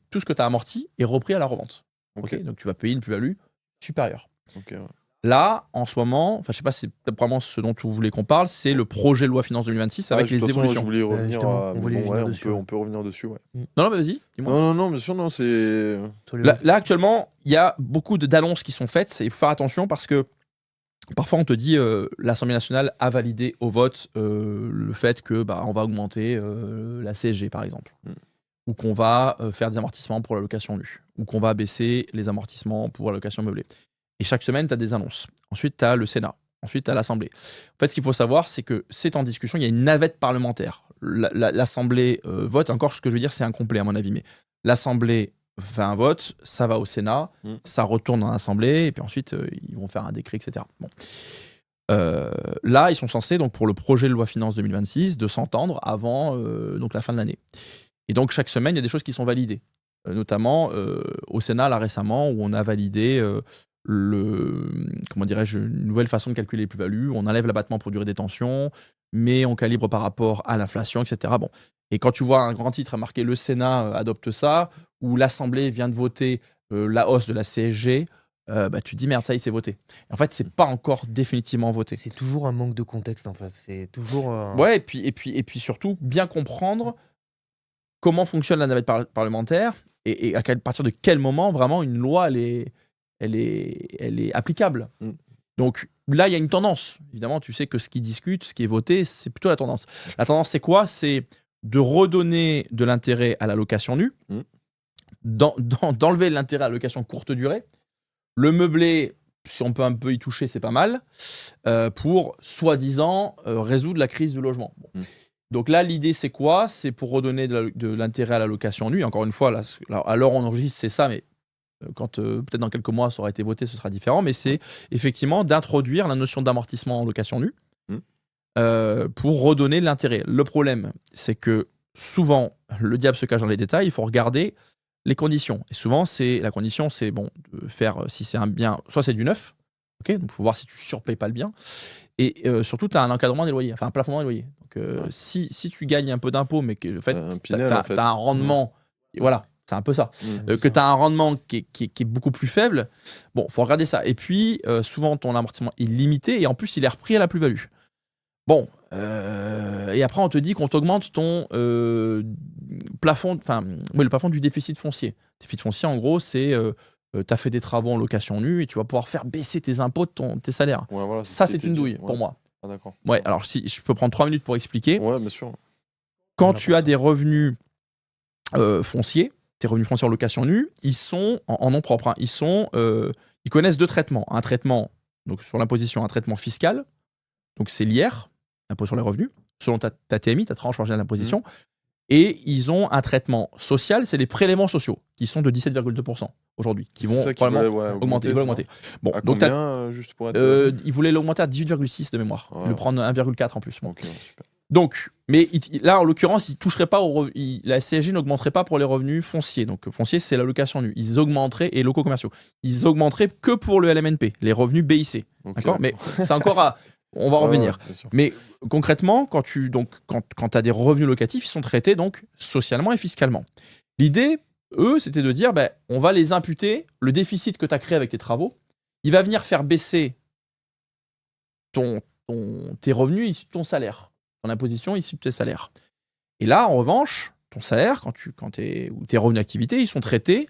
tout ce que tu as amorti est repris à la revente. Okay. Donc tu vas payer une plus-value supérieure. Okay, ouais. Là, en ce moment, je ne sais pas si c'est peut-être vraiment ce dont vous voulez qu'on parle, c'est le projet de loi finance 2026 avec les évolutions. Je voulais y revenir. On peut revenir dessus. Ouais. Non, mais vas-y, dis-moi. Non, bien sûr, non, c'est. Là, actuellement, il y a beaucoup d'annonces qui sont faites. Il faut faire attention parce que parfois, on te dit l'Assemblée nationale a validé au vote le fait que on va augmenter la CSG, par exemple. Ou qu'on va faire des amortissements pour la location nue. Ou qu'on va baisser les amortissements pour la location meublée. Et chaque semaine, tu as des annonces. Ensuite, tu as le Sénat. Ensuite, tu as l'Assemblée. En fait, ce qu'il faut savoir, c'est que c'est en discussion. Il y a une navette parlementaire. L'Assemblée vote. Encore, ce que je veux dire, c'est incomplet, à mon avis. Mais l'Assemblée fait un vote, ça va au Sénat, ça retourne dans l'Assemblée, et puis ensuite, ils vont faire un décret, etc. Bon. Là, ils sont censés, donc, pour le projet de loi finance 2026, de s'entendre avant donc la fin de l'année. Et donc, chaque semaine, il y a des choses qui sont validées. Notamment, au Sénat, là, récemment, où on a validé une nouvelle façon de calculer les plus-values. On enlève l'abattement pour durée de détention, mais on calibre par rapport à l'inflation, etc. Bon. Et quand tu vois un grand titre marqué « Le Sénat adopte ça » ou « L'Assemblée vient de voter la hausse de la CSG », tu te dis « Merde, ça, il s'est voté ». En fait, c'est pas encore définitivement voté. C'est toujours un manque de contexte, en fait. C'est toujours... Ouais, et puis surtout, bien comprendre comment fonctionne la navette parlementaire et à partir de quel moment, vraiment, une loi, elle est applicable. Donc là, il y a une tendance. Évidemment, tu sais que ce qui discute, ce qui est voté, c'est plutôt la tendance. La tendance, c'est quoi? C'est de redonner de l'intérêt à la location nue, d'enlever l'intérêt à la location courte durée. Le meublé, si on peut un peu y toucher, c'est pas mal, pour, soi-disant, résoudre la crise du logement. Bon. Donc là, l'idée, c'est quoi? C'est pour redonner de l'intérêt à la location nue. Encore une fois, là, à l'heure où on enregistre, c'est ça, mais quand peut-être dans quelques mois ça aura été voté, ce sera différent, mais c'est effectivement d'introduire la notion d'amortissement en location nue pour redonner de l'intérêt. Le problème, c'est que souvent, le diable se cache dans les détails, il faut regarder les conditions. Et souvent, la condition, c'est de faire, si c'est un bien, soit c'est du neuf, donc il faut voir si tu surpayes pas le bien, et surtout, tu as un encadrement des loyers, enfin un plafonnement des loyers. Donc si tu gagnes un peu d'impôt, mais que en fait, tu as un rendement, et voilà, c'est un peu ça. Que tu as un rendement qui est beaucoup plus faible, bon, faut regarder ça. Et puis, souvent, ton amortissement est limité et en plus, il est repris à la plus-value. Bon, et après, on te dit qu'on t'augmente ton plafond, le plafond du déficit foncier. Le déficit foncier, en gros, c'est tu as fait des travaux en location nue et tu vas pouvoir faire baisser tes impôts de tes salaires. Ouais, voilà, ça, c'est une douille pour moi. Ah, d'accord. Ouais, alors si je peux prendre 3 minutes pour expliquer. Ouais, bien sûr. Quand tu as des revenus fonciers, tes revenus fonciers en location nue, ils sont en nom propre. Hein, ils connaissent deux traitements. Un traitement donc sur l'imposition, un traitement fiscal. Donc c'est l'IR, l'impôt sur les revenus, selon ta TMI, ta tranche marginale d'imposition. Et ils ont un traitement social, c'est les prélèvements sociaux, qui sont de 17,2% aujourd'hui, qui vont probablement augmenter. Bon, à donc combien, juste pour être... ils voulaient l'augmenter à 18,6 de mémoire, le prendre 1,4 en plus. Bon. Okay, super. Donc, mais là, en l'occurrence, ils toucheraient pas la CSG n'augmenterait pas pour les revenus fonciers. Donc, foncier, c'est la location nue. Ils augmenteraient, et locaux commerciaux, ils augmenteraient que pour le LMNP, les revenus BIC. Okay, d'accord. Mais c'est encore à... On va revenir. Mais concrètement, quand tu as des revenus locatifs, ils sont traités donc socialement et fiscalement. L'idée, eux, c'était de dire, on va les imputer, le déficit que tu as créé avec tes travaux, il va venir faire baisser tes revenus issus de ton salaire, ton imposition issue de tes salaires. Et là, en revanche, ton salaire, ou tes revenus d'activité, ils sont traités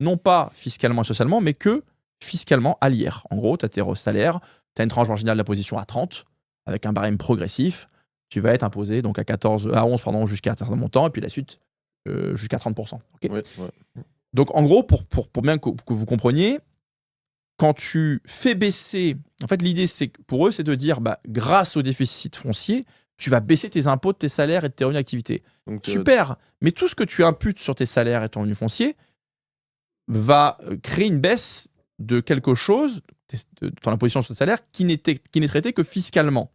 non pas fiscalement et socialement, mais que fiscalement à l'IR. En gros, tu as tes salaires, tu as une tranche marginale d'imposition à 30, avec un barème progressif, tu vas être imposé donc à 11 jusqu'à un certain montant, et puis la suite jusqu'à 30%. Okay, ouais. Donc en gros, pour bien que vous compreniez, quand tu fais baisser... En fait, l'idée, pour eux, c'est de dire, grâce au déficit foncier, tu vas baisser tes impôts de tes salaires et de tes revenus d'activité. Super, mais tout ce que tu imputes sur tes salaires et ton revenu foncier va créer une baisse de quelque chose, de ton imposition sur le salaire, qui n'est traité que fiscalement.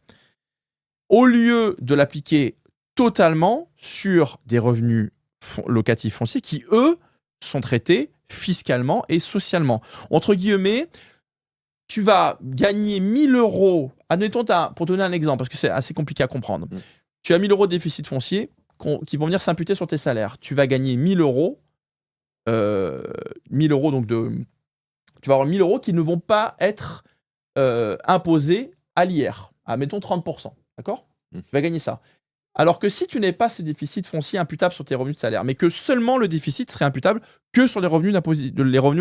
Au lieu de l'appliquer totalement sur des revenus locatifs fonciers qui, eux, sont traités fiscalement et socialement. Entre guillemets, tu vas gagner 1 000 euros. Admettons, pour donner un exemple, parce que c'est assez compliqué à comprendre. Tu as 1 000 euros de déficit foncier qui vont venir s'imputer sur tes salaires. Tu vas gagner 1 000 euros. 1 000 euros, donc tu vas avoir 1 000 euros qui ne vont pas être imposés à l'IR. Mettons 30%. D'accord ? Tu vas gagner ça. Alors que si tu n'avais pas ce déficit foncier imputable sur tes revenus de salaire, mais que seulement le déficit serait imputable que sur les revenus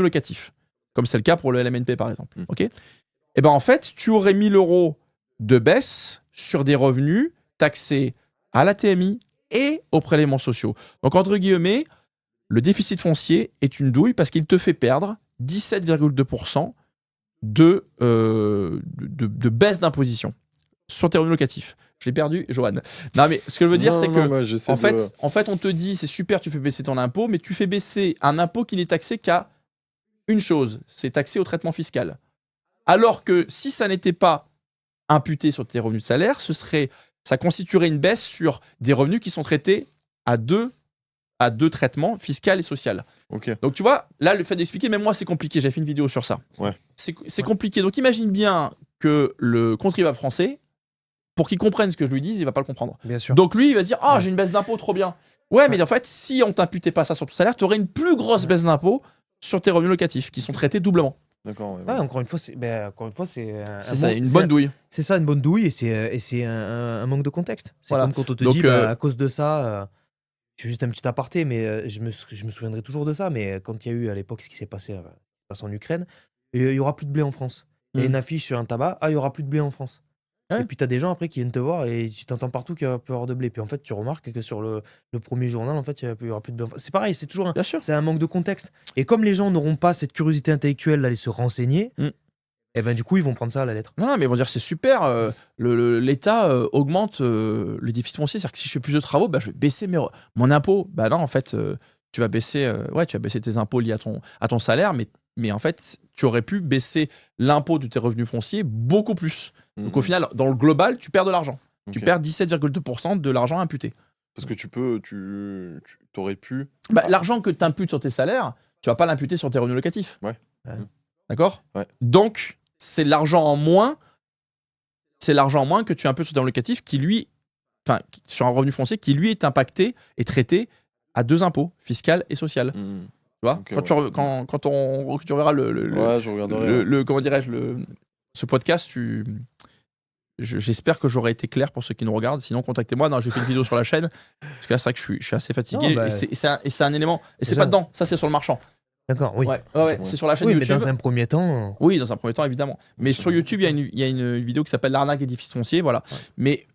locatifs, comme c'est le cas pour le LMNP par exemple, ok ? Et ben en fait, tu aurais 1 000 euros de baisse sur des revenus taxés à la TMI et aux prélèvements sociaux. Donc entre guillemets, le déficit foncier est une douille parce qu'il te fait perdre 17,2% de baisse d'imposition sur tes revenus locatifs. Je l'ai perdu, Johan. Non, mais ce que je veux dire, c'est que en fait, on te dit, c'est super, tu fais baisser ton impôt, mais tu fais baisser un impôt qui n'est taxé qu'à une chose, c'est taxé au traitement fiscal. Alors que si ça n'était pas imputé sur tes revenus de salaire, ça constituerait une baisse sur des revenus qui sont traités à deux traitements, fiscal et social. Okay. Donc tu vois, là, le fait d'expliquer, même moi, c'est compliqué. J'ai fait une vidéo sur ça. Ouais. C'est compliqué. Donc imagine bien que le contribuable français, pour qu'il comprenne ce que je lui dis, il va pas le comprendre. Bien sûr. Donc lui, il va se dire « Ah, j'ai une baisse d'impôt, trop bien. » Ouais, mais en fait, si on t'imputait pas ça sur ton salaire, tu aurais une plus grosse baisse d'impôt sur tes revenus locatifs, qui sont traités doublement. D'accord. Ouais, encore une fois, c'est une bonne douille. C'est ça, une bonne douille, et c'est un manque de contexte. C'est Voilà. comme quand on te dit, à cause de ça, je fais juste un petit aparté, mais je me souviendrai toujours de ça, mais quand il y a eu à l'époque ce qui s'est passé en Ukraine, il y aura plus de blé en France. Il y a une affiche sur un tabac, il y aura plus de blé en France. Ouais. Et puis tu as des gens après qui viennent te voir et tu t'entends partout qu'il va plus avoir de blé. Puis en fait, tu remarques que sur le premier journal, en fait, il y aura plus de blé. C'est pareil, c'est toujours c'est un manque de contexte. Et comme les gens n'auront pas cette curiosité intellectuelle d'aller se renseigner, et ben du coup, ils vont prendre ça à la lettre. Non, mais ils vont dire c'est super, l'État augmente le déficit foncier, c'est-à-dire que si je fais plus de travaux, je vais baisser mon impôt. Bah non, en fait, tu vas baisser tes impôts liés à ton salaire, mais en fait, tu aurais pu baisser l'impôt de tes revenus fonciers beaucoup plus. Donc au final, dans le global, tu perds de l'argent. Okay. Tu perds 17,2% de l'argent imputé. Parce que tu aurais pu... l'argent que tu imputes sur tes salaires, tu vas pas l'imputer sur tes revenus locatifs. Ouais. D'accord ? Ouais. Donc, c'est l'argent en moins que tu imputes sur tes revenus locatifs sur un revenu foncier qui, lui, est impacté et traité à 2 impôts, fiscal et social. Tu vois, okay, quand tu verras comment dirais-je, ce podcast, j'espère que j'aurai été clair pour ceux qui nous regardent. Sinon, contactez-moi. Non, j'ai fait une vidéo sur la chaîne parce que là, c'est vrai que je suis assez fatigué. Non, et c'est un élément. Et c'est pas dedans. Ça, c'est sur le marchand. D'accord, oui. Ouais, c'est sur la chaîne YouTube. Mais dans un premier temps. Oui, dans un premier temps, évidemment. Mais sur YouTube, il y a une vidéo qui s'appelle l'arnaque des déficits fonciers. Voilà. Ouais. Mais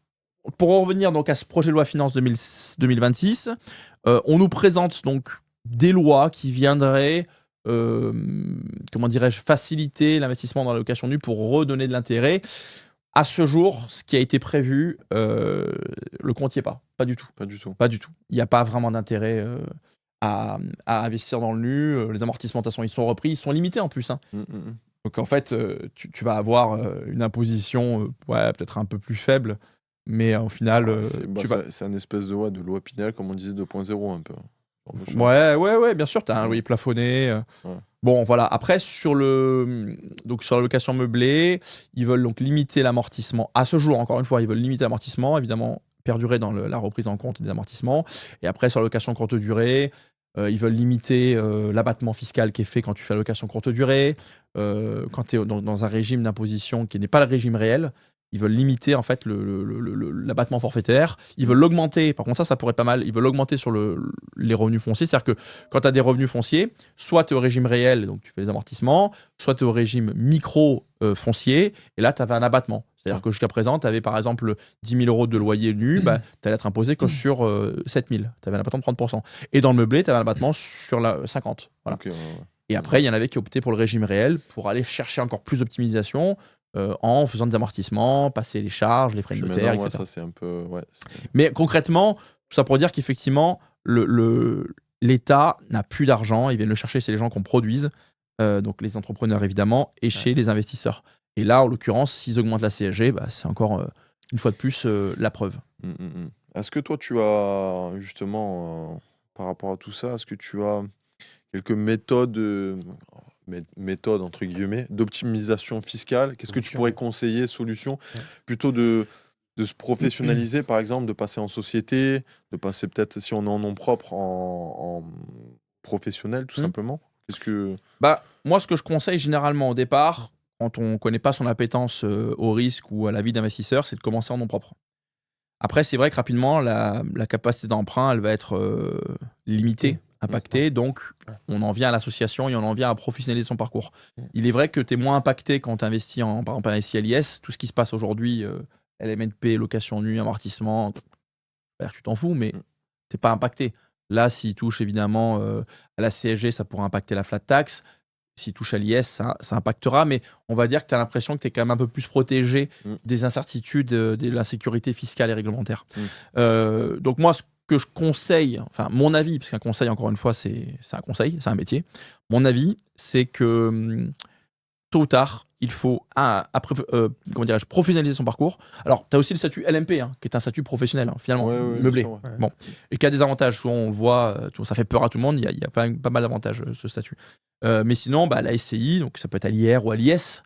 pour en revenir donc à ce projet de loi finance 2026, on nous présente donc des lois qui viendraient, faciliter l'investissement dans la location nue pour redonner de l'intérêt. À ce jour, ce qui a été prévu, le compte n'y est pas. Pas du tout. Il n'y a pas vraiment d'intérêt à investir dans le nu. Les amortissements, de toute façon, ils sont repris. Ils sont limités en plus. Hein. Donc en fait, tu vas avoir une imposition peut-être un peu plus faible. Mais au final, c'est un espèce de loi Pinel, comme on disait, 2.0 un peu. Ouais, bien sûr, tu as un loyer plafonné. Bon, voilà. Après, sur la location meublée, ils veulent donc limiter l'amortissement. À ce jour, encore une fois, ils veulent limiter l'amortissement, évidemment, perdurer dans la reprise en compte des amortissements. Et après, sur la location courte durée, ils veulent limiter l'abattement fiscal qui est fait quand tu fais la location courte durée. Quand tu es dans un régime d'imposition qui n'est pas le régime réel, ils veulent limiter en fait l'abattement forfaitaire. Ils veulent l'augmenter. Par contre, ça pourrait être pas mal. Ils veulent l'augmenter sur les revenus fonciers. C'est-à-dire que quand tu as des revenus fonciers, soit tu es au régime réel, donc tu fais les amortissements, soit tu es au régime micro-foncier, et là, tu avais un abattement. C'est-à-dire que jusqu'à présent, tu avais par exemple 10 000 euros de loyer nu, tu allais être imposé que sur 7 000. Tu avais un abattement de 30%. Et dans le meublé, tu avais un abattement sur 50%. Voilà. Okay, Et après, il y en avait qui optaient pour le régime réel pour aller chercher encore plus d'optimisation. En faisant des amortissements, passer les charges, les frais de notaire, etc. Ça, c'est un peu, Mais concrètement, tout ça pour dire qu'effectivement, l'État n'a plus d'argent. Ils viennent le chercher chez les gens qu'on produise, donc les entrepreneurs évidemment, et chez les investisseurs. Et là, en l'occurrence, s'ils augmentent la CSG, c'est encore une fois de plus la preuve. Est-ce que toi, tu as justement, par rapport à tout ça, est-ce que tu as quelques méthodes, méthodes entre guillemets, d'optimisation fiscale. Qu'est-ce que tu pourrais conseiller, solution, plutôt de se professionnaliser, par exemple, de passer en société, de passer peut-être, si on est en nom propre, en professionnel, tout simplement. Qu'est-ce que... Moi, ce que je conseille généralement au départ, quand on ne connaît pas son appétence au risque ou à la vie d'investisseur, c'est de commencer en nom propre. Après, c'est vrai que rapidement, la capacité d'emprunt, elle va être limitée, impactée. Donc, on en vient à l'association et on en vient à professionnaliser son parcours. Il est vrai que tu es moins impacté quand tu investis par exemple, un SCI à l'IS. Tout ce qui se passe aujourd'hui, LMNP, location nue, amortissement, tu t'en fous, mais tu n'es pas impacté. Là, s'il touche évidemment à la CSG, ça pourra impacter la flat tax. S'il touche à l'IS, ça impactera, mais on va dire que tu as l'impression que tu es quand même un peu plus protégé des incertitudes de l'insécurité fiscale et réglementaire. Donc moi, ce que je conseille, enfin mon avis, parce qu'un conseil, encore une fois, c'est un conseil, c'est un métier. Mon avis, c'est que tôt ou tard, il faut professionnaliser son parcours. Alors, tu as aussi le statut LMP, qui est un statut professionnel, finalement, meublé. Bon. Et qui a des avantages. Souvent, on le voit, ça fait peur à tout le monde, il y a pas mal d'avantages, ce statut. Mais sinon, la SCI, donc ça peut être à l'IR ou à l'IS,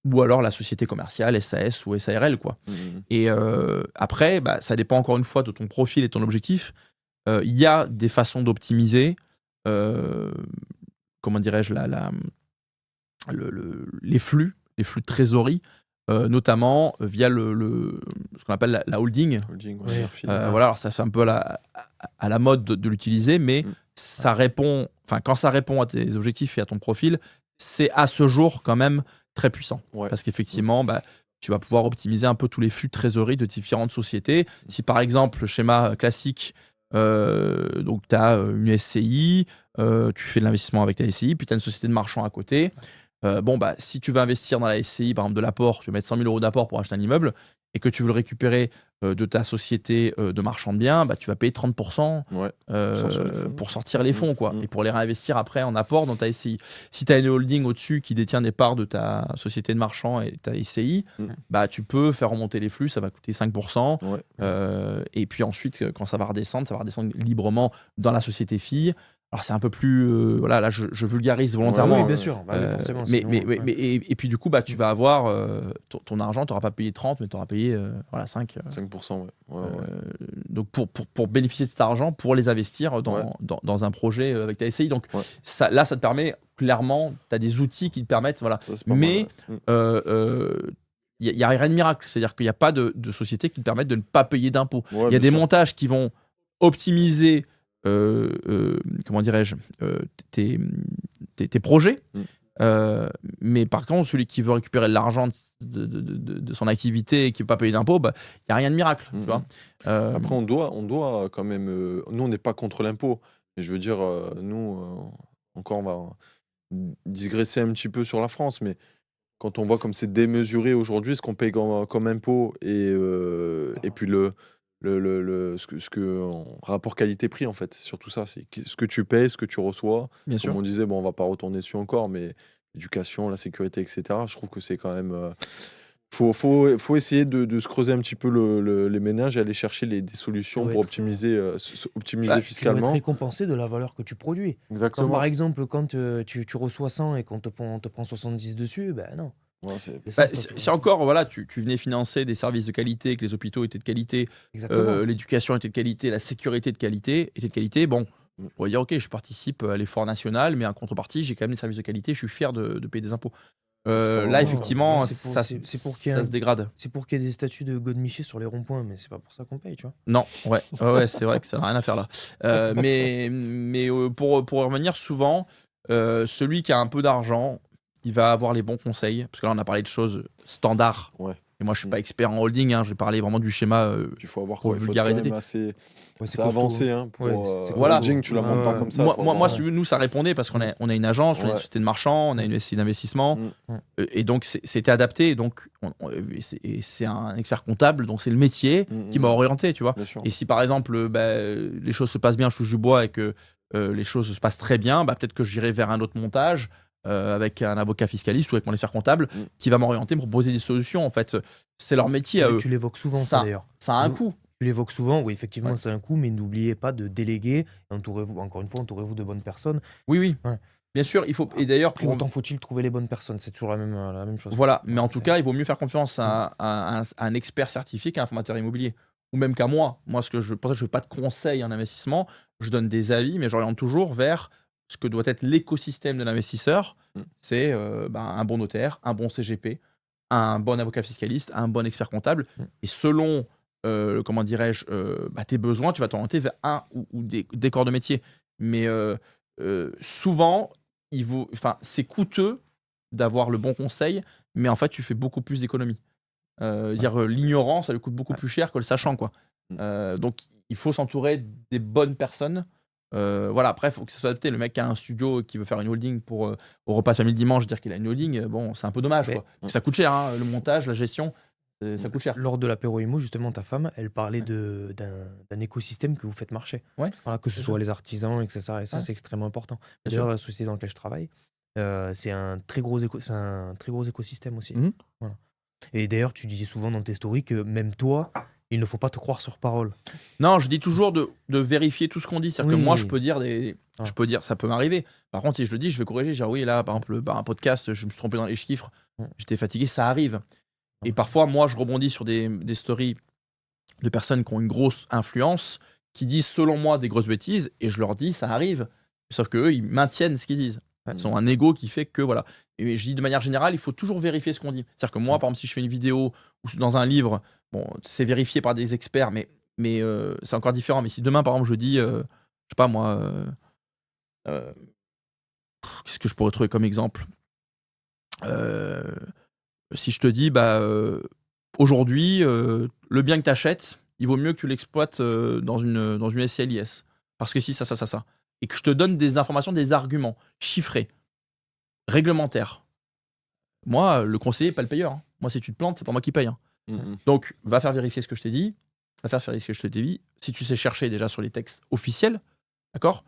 ou alors la société commerciale, SAS ou SARL, quoi. Et après, ça dépend encore une fois de ton profil et ton objectif. Il y a des façons d'optimiser, comment dirais-je, les flux de trésorerie, notamment via ce qu'on appelle la holding. Voilà, alors ça c'est un peu à la mode de l'utiliser, mais ça répond, quand ça répond à tes objectifs et à ton profil, c'est à ce jour quand même très puissant. Parce qu'effectivement, tu vas pouvoir optimiser un peu tous les flux de trésorerie de différentes sociétés. Si par exemple, le schéma classique, donc tu as une SCI, tu fais de l'investissement avec ta SCI, puis tu as une société de marchand à côté. Si tu veux investir dans la SCI, par exemple de l'apport, tu veux mettre 100 000 € d'apport pour acheter un immeuble et que tu veux le récupérer de ta société de marchand de biens, tu vas payer 30% pour sortir les fonds et pour les réinvestir après en apport dans ta SCI. Si tu as une holding au-dessus qui détient des parts de ta société de marchand et ta SCI, tu peux faire remonter les flux, ça va coûter 5%. Et puis ensuite, quand ça va redescendre librement dans la société fille. Alors c'est un peu plus là je vulgarise volontairement. Oui, bien sûr. Forcément, et puis du coup tu vas avoir ton argent, tu n'auras pas payé 30 mais tu auras payé 5. 5%. Donc pour bénéficier de cet argent, pour les investir dans un projet avec ta SCI. Donc ça te permet clairement, tu as des outils qui te permettent mais il n'y a rien de miracle, c'est-à-dire qu'il n'y a pas de société qui te permettent de ne pas payer d'impôts. Il y a des montages qui vont optimiser comment dirais-je, tes projets, mais par contre celui qui veut récupérer de l'argent de son activité et qui ne veut pas payer d'impôts, il n'y a rien de miracle, tu vois. Après on doit quand même nous on n'est pas contre l'impôt, mais je veux dire nous encore on va digresser un petit peu sur la France, mais quand on voit comme c'est démesuré aujourd'hui ce qu'on paye comme impôt et puis ce que rapport qualité-prix en fait, surtout ça, c'est ce que tu payes, ce que tu reçois. Bien Comme sûr. on disait, on va pas retourner dessus encore, mais l'éducation, la sécurité, etc. Je trouve que c'est quand même faut essayer de se creuser un petit peu les méninges et aller chercher des solutions pour optimiser Tu fiscalement. vas être récompensé de la valeur que tu produis. Exactement. Par exemple, quand tu reçois 100 et qu'on te prend 70 dessus, non. C'est encore, tu venais financer des services de qualité, que les hôpitaux étaient de qualité, l'éducation était de qualité, la sécurité était de qualité. Bon, on va dire, ok, je participe à l'effort national, mais en contrepartie, j'ai quand même des services de qualité, je suis fier de payer des impôts. Là, effectivement, ça se dégrade. C'est pour qu'il y ait des statues de Godemiché sur les ronds-points, mais c'est pas pour ça qu'on paye, tu vois. Non, c'est vrai que ça n'a rien à faire là. Mais pour revenir, souvent, celui qui a un peu d'argent, il va avoir les bons conseils, parce que là on a parlé de choses standards. Et moi je suis pas expert en holding, je vais parler vraiment du schéma il faut avoir pour vulgariser. C'est avancé pour holding, tu la montes pas comme ça. Nous ça répondait parce qu'on a une agence, on a une société de marchand, on a une SCI d'investissement, et donc c'était adapté. Donc c'est un expert comptable, donc c'est le métier qui m'a orienté, tu vois. Et si par exemple les choses se passent bien, je touche du bois et que les choses se passent très bien, peut-être que j'irai vers un autre montage. Avec un avocat fiscaliste ou avec mon expert comptable qui va m'orienter, me proposer des solutions. En fait, c'est leur métier à eux. Tu l'évoques souvent, ça d'ailleurs. Ça a un coût. Tu l'évoques souvent, oui, effectivement, Ouais. c'est un coût, mais n'oubliez pas de déléguer. Entourez-vous, encore une fois, entourez-vous de bonnes personnes. Oui. Ouais. Bien sûr, il faut. Et d'ailleurs, Après, autant faut-il trouver les bonnes personnes, c'est toujours la même chose. voilà. Mais en tout C'est- cas, il vaut mieux faire confiance à un expert certifié qu'à un formateur immobilier. Ou même qu'à moi. Moi, pour ça, je ne fais pas de conseils en investissement. Je donne des avis, mais j'oriente toujours vers ce que doit être l'écosystème de l'investisseur. C'est un bon notaire, un bon CGP, un bon avocat fiscaliste, un bon expert comptable. Et selon, comment dirais-je, tes besoins, tu vas t'orienter vers un ou des corps de métier. Mais souvent, c'est coûteux d'avoir le bon conseil, mais en fait, tu fais beaucoup plus d'économies. L'ignorance, ça lui coûte beaucoup plus cher que le sachant, quoi. Donc, il faut s'entourer des bonnes personnes. Voilà, après, il faut que ça soit adapté. Le mec qui a un studio qui veut faire une holding pour au repas de famille le dimanche, dire qu'il a une holding, bon, c'est un peu dommage, quoi. Ça coûte cher, hein, le montage, la gestion, ça coûte cher. Lors de l'apéro IMO, justement, ta femme, elle parlait d'un écosystème que vous faites marcher. Ouais. Voilà, que ce soit les artisans, etc. Et ça, Ouais. c'est extrêmement important. Bien D'ailleurs, sûr. la société dans laquelle je travaille, c'est un très gros écosystème aussi. Mhm. Voilà. Et d'ailleurs, tu disais souvent dans tes stories que même toi, il ne faut pas te croire sur parole. Non, je dis toujours de vérifier tout ce qu'on dit. C'est-à-dire que Oui. moi, je peux dire Ah. je peux dire, ça peut m'arriver. Par contre, si je le dis, je vais corriger. Genre, oui, là, par exemple, un podcast, je me suis trompé dans les chiffres, j'étais fatigué, ça arrive. Et parfois, moi, je rebondis sur des stories de personnes qui ont une grosse influence, qui disent, selon moi, des grosses bêtises, et je leur dis, ça arrive. Sauf qu'eux, ils maintiennent ce qu'ils disent. Ils ont un ego qui fait que, voilà. Et je dis, de manière générale, il faut toujours vérifier ce qu'on dit. C'est-à-dire que moi, par exemple, si je fais une vidéo ou dans un livre, bon, c'est vérifié par des experts, mais c'est encore différent. Mais si demain, par exemple, je dis, je sais pas moi, qu'est-ce que je pourrais trouver comme exemple si je te dis, aujourd'hui, le bien que tu achètes, il vaut mieux que tu l'exploites dans une SCLIS. Parce que si, ça. Et que je te donne des informations, des arguments chiffrés, réglementaires. Moi, le conseiller n'est pas le payeur. Hein. Moi, si tu te plantes, c'est pas moi qui paye. Hein. Donc, va faire vérifier ce que je t'ai dit. Va faire vérifier ce que je t'ai dit. Si tu sais chercher déjà sur les textes officiels, d'accord,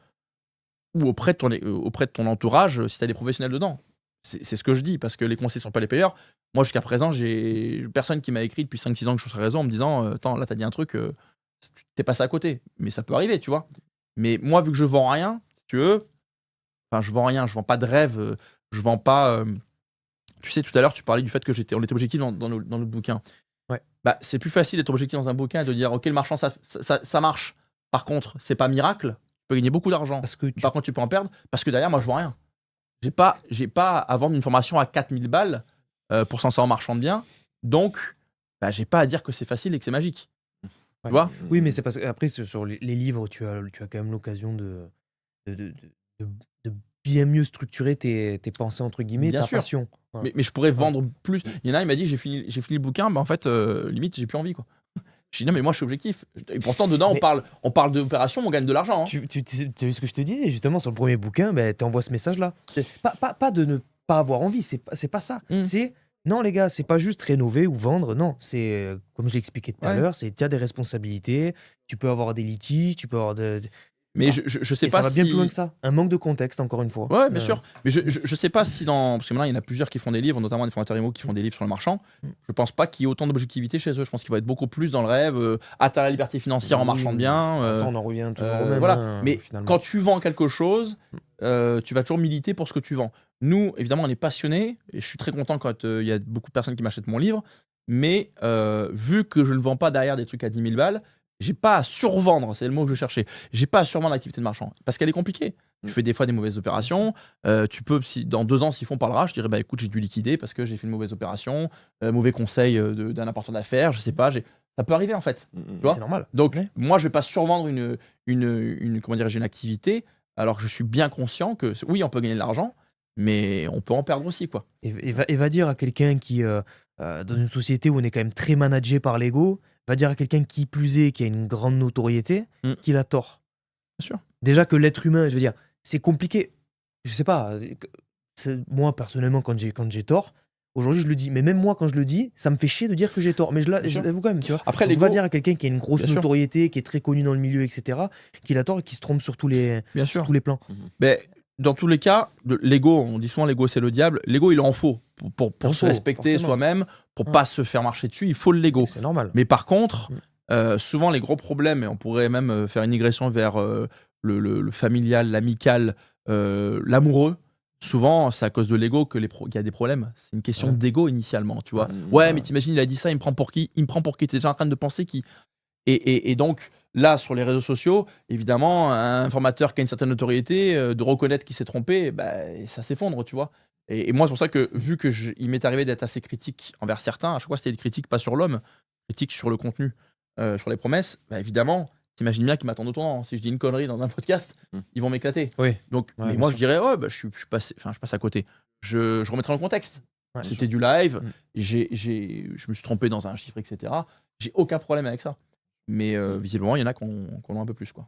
ou auprès de ton entourage, si tu as des professionnels dedans. C'est ce que je dis, parce que les conseillers ne sont pas les payeurs. Moi, jusqu'à présent, j'ai personne qui m'a écrit depuis 5-6 ans que je suis sur réseau en me disant attends, là, t'as dit un truc, t'es passé à côté. Mais ça peut arriver, tu vois. Mais moi, vu que je vends rien, si tu veux, enfin, je vends rien, je vends pas de rêve, je vends pas. Tu sais, tout à l'heure, tu parlais du fait que on était objectif dans notre bouquin. Ouais. C'est plus facile d'être objectif dans un bouquin et de dire ok, le marchand, ça marche. Par contre, c'est pas miracle. Tu peux gagner beaucoup d'argent. Par contre, tu peux en perdre parce que derrière, moi, je vends rien. J'ai pas à vendre une formation à 4000 balles pour s'en sortir en marchand de biens. Donc, j'ai pas à dire que c'est facile et que c'est magique. Tu vois ? Oui, mais c'est parce qu'après, sur les livres, tu as quand même l'occasion de bien mieux structurer tes pensées, entre guillemets, Bien ta sûr. passion. Voilà. Mais je pourrais vendre plus. Il y en a, il m'a dit j'ai fini le bouquin, en fait, limite, j'ai plus envie, quoi. Je dis non, mais moi, je suis objectif. Et pourtant, dedans, on parle d'opération, on gagne de l'argent. Hein. Tu as vu ce que je te disais, justement, sur le premier bouquin, tu envoies ce message-là. Pas de ne pas avoir envie, c'est pas ça. C'est, non, les gars, c'est pas juste rénover ou vendre, non. C'est, comme je l'ai expliqué tout à l'heure, c'est tu as des responsabilités, tu peux avoir des litiges, tu peux avoir Mais je sais et pas ça va bien si... plus loin que ça. Un manque de contexte, encore une fois. Ouais, bien sûr. Mais je sais pas si parce que maintenant, il y en a plusieurs qui font des livres, notamment des formateurs IMO qui font des livres sur le marchand. Je pense pas qu'il y ait autant d'objectivité chez eux. Je pense qu'il va être beaucoup plus dans le rêve, atteindre la liberté financière en marchand de biens. Ça, on en revient toujours au même. Voilà. Hein, mais finalement. quand tu vends quelque chose, tu vas toujours militer pour ce que tu vends. Nous, évidemment, on est passionnés. Et je suis très content quand il y a beaucoup de personnes qui m'achètent mon livre. Mais vu que je ne vends pas derrière des trucs à 10 000 balles, j'ai pas à survendre, c'est le mot que je cherchais. J'ai pas à survendre l'activité de marchand parce qu'elle est compliquée. Tu fais des fois des mauvaises opérations. Tu peux, dans 2 ans, s'ils font parlera, je dirais écoute, j'ai dû liquider parce que j'ai fait une mauvaise opération, mauvais conseil d'un apporteur d'affaires, je sais pas. Ça peut arriver en fait. Tu vois ? C'est normal. Donc moi, je vais pas survendre une activité alors que je suis bien conscient que oui, on peut gagner de l'argent, mais on peut en perdre aussi, quoi. Et va dire à quelqu'un qui, dans une société où on est quand même très managé par l'ego, va dire à quelqu'un qui plus est, qui a une grande notoriété, qu'il a tort. Bien sûr. Déjà que l'être humain, je veux dire, c'est compliqué. Je sais pas, moi personnellement, quand j'ai tort, aujourd'hui je le dis, mais même moi quand je le dis, ça me fait chier de dire que j'ai tort. Mais je l'avoue quand même, tu vois. Après, on va dire à quelqu'un qui a une grosse notoriété, qui est très connu dans le milieu, etc., qu'il a tort et qui se trompe sur tous les plans. Mais dans tous les cas, l'ego, on dit souvent l'ego c'est le diable. L'ego il en faut pour se respecter soi-même, pour pas se faire marcher dessus. Il faut l'ego. C'est normal. Mais par contre, souvent les gros problèmes, et on pourrait même faire une digression vers le familial, l'amical, l'amoureux. Souvent, c'est à cause de l'ego qu'il y a des problèmes. C'est une question d'ego initialement, tu vois. Mais t'imagines, il a dit ça, il me prend pour qui? Il me prend pour qui? T'es déjà en train de penser qui? Et donc, là, sur les réseaux sociaux, évidemment, un formateur qui a une certaine notoriété, de reconnaître qu'il s'est trompé, ça s'effondre, tu vois. Et moi, c'est pour ça que, vu qu'il m'est arrivé d'être assez critique envers certains, à chaque fois, c'était des critiques pas sur l'homme, critiques sur le contenu, sur les promesses, évidemment, t'imagines bien qu'ils m'attendent au tournant. Si je dis une connerie dans un podcast, ils vont m'éclater. Oui. Donc, mais moi, je dirais, je passe à côté. Je remettrai en contexte. C'était du live, je me suis trompé dans un chiffre, etc. J'ai aucun problème avec ça. Mais visiblement, il y en a qui en ont un peu plus, quoi.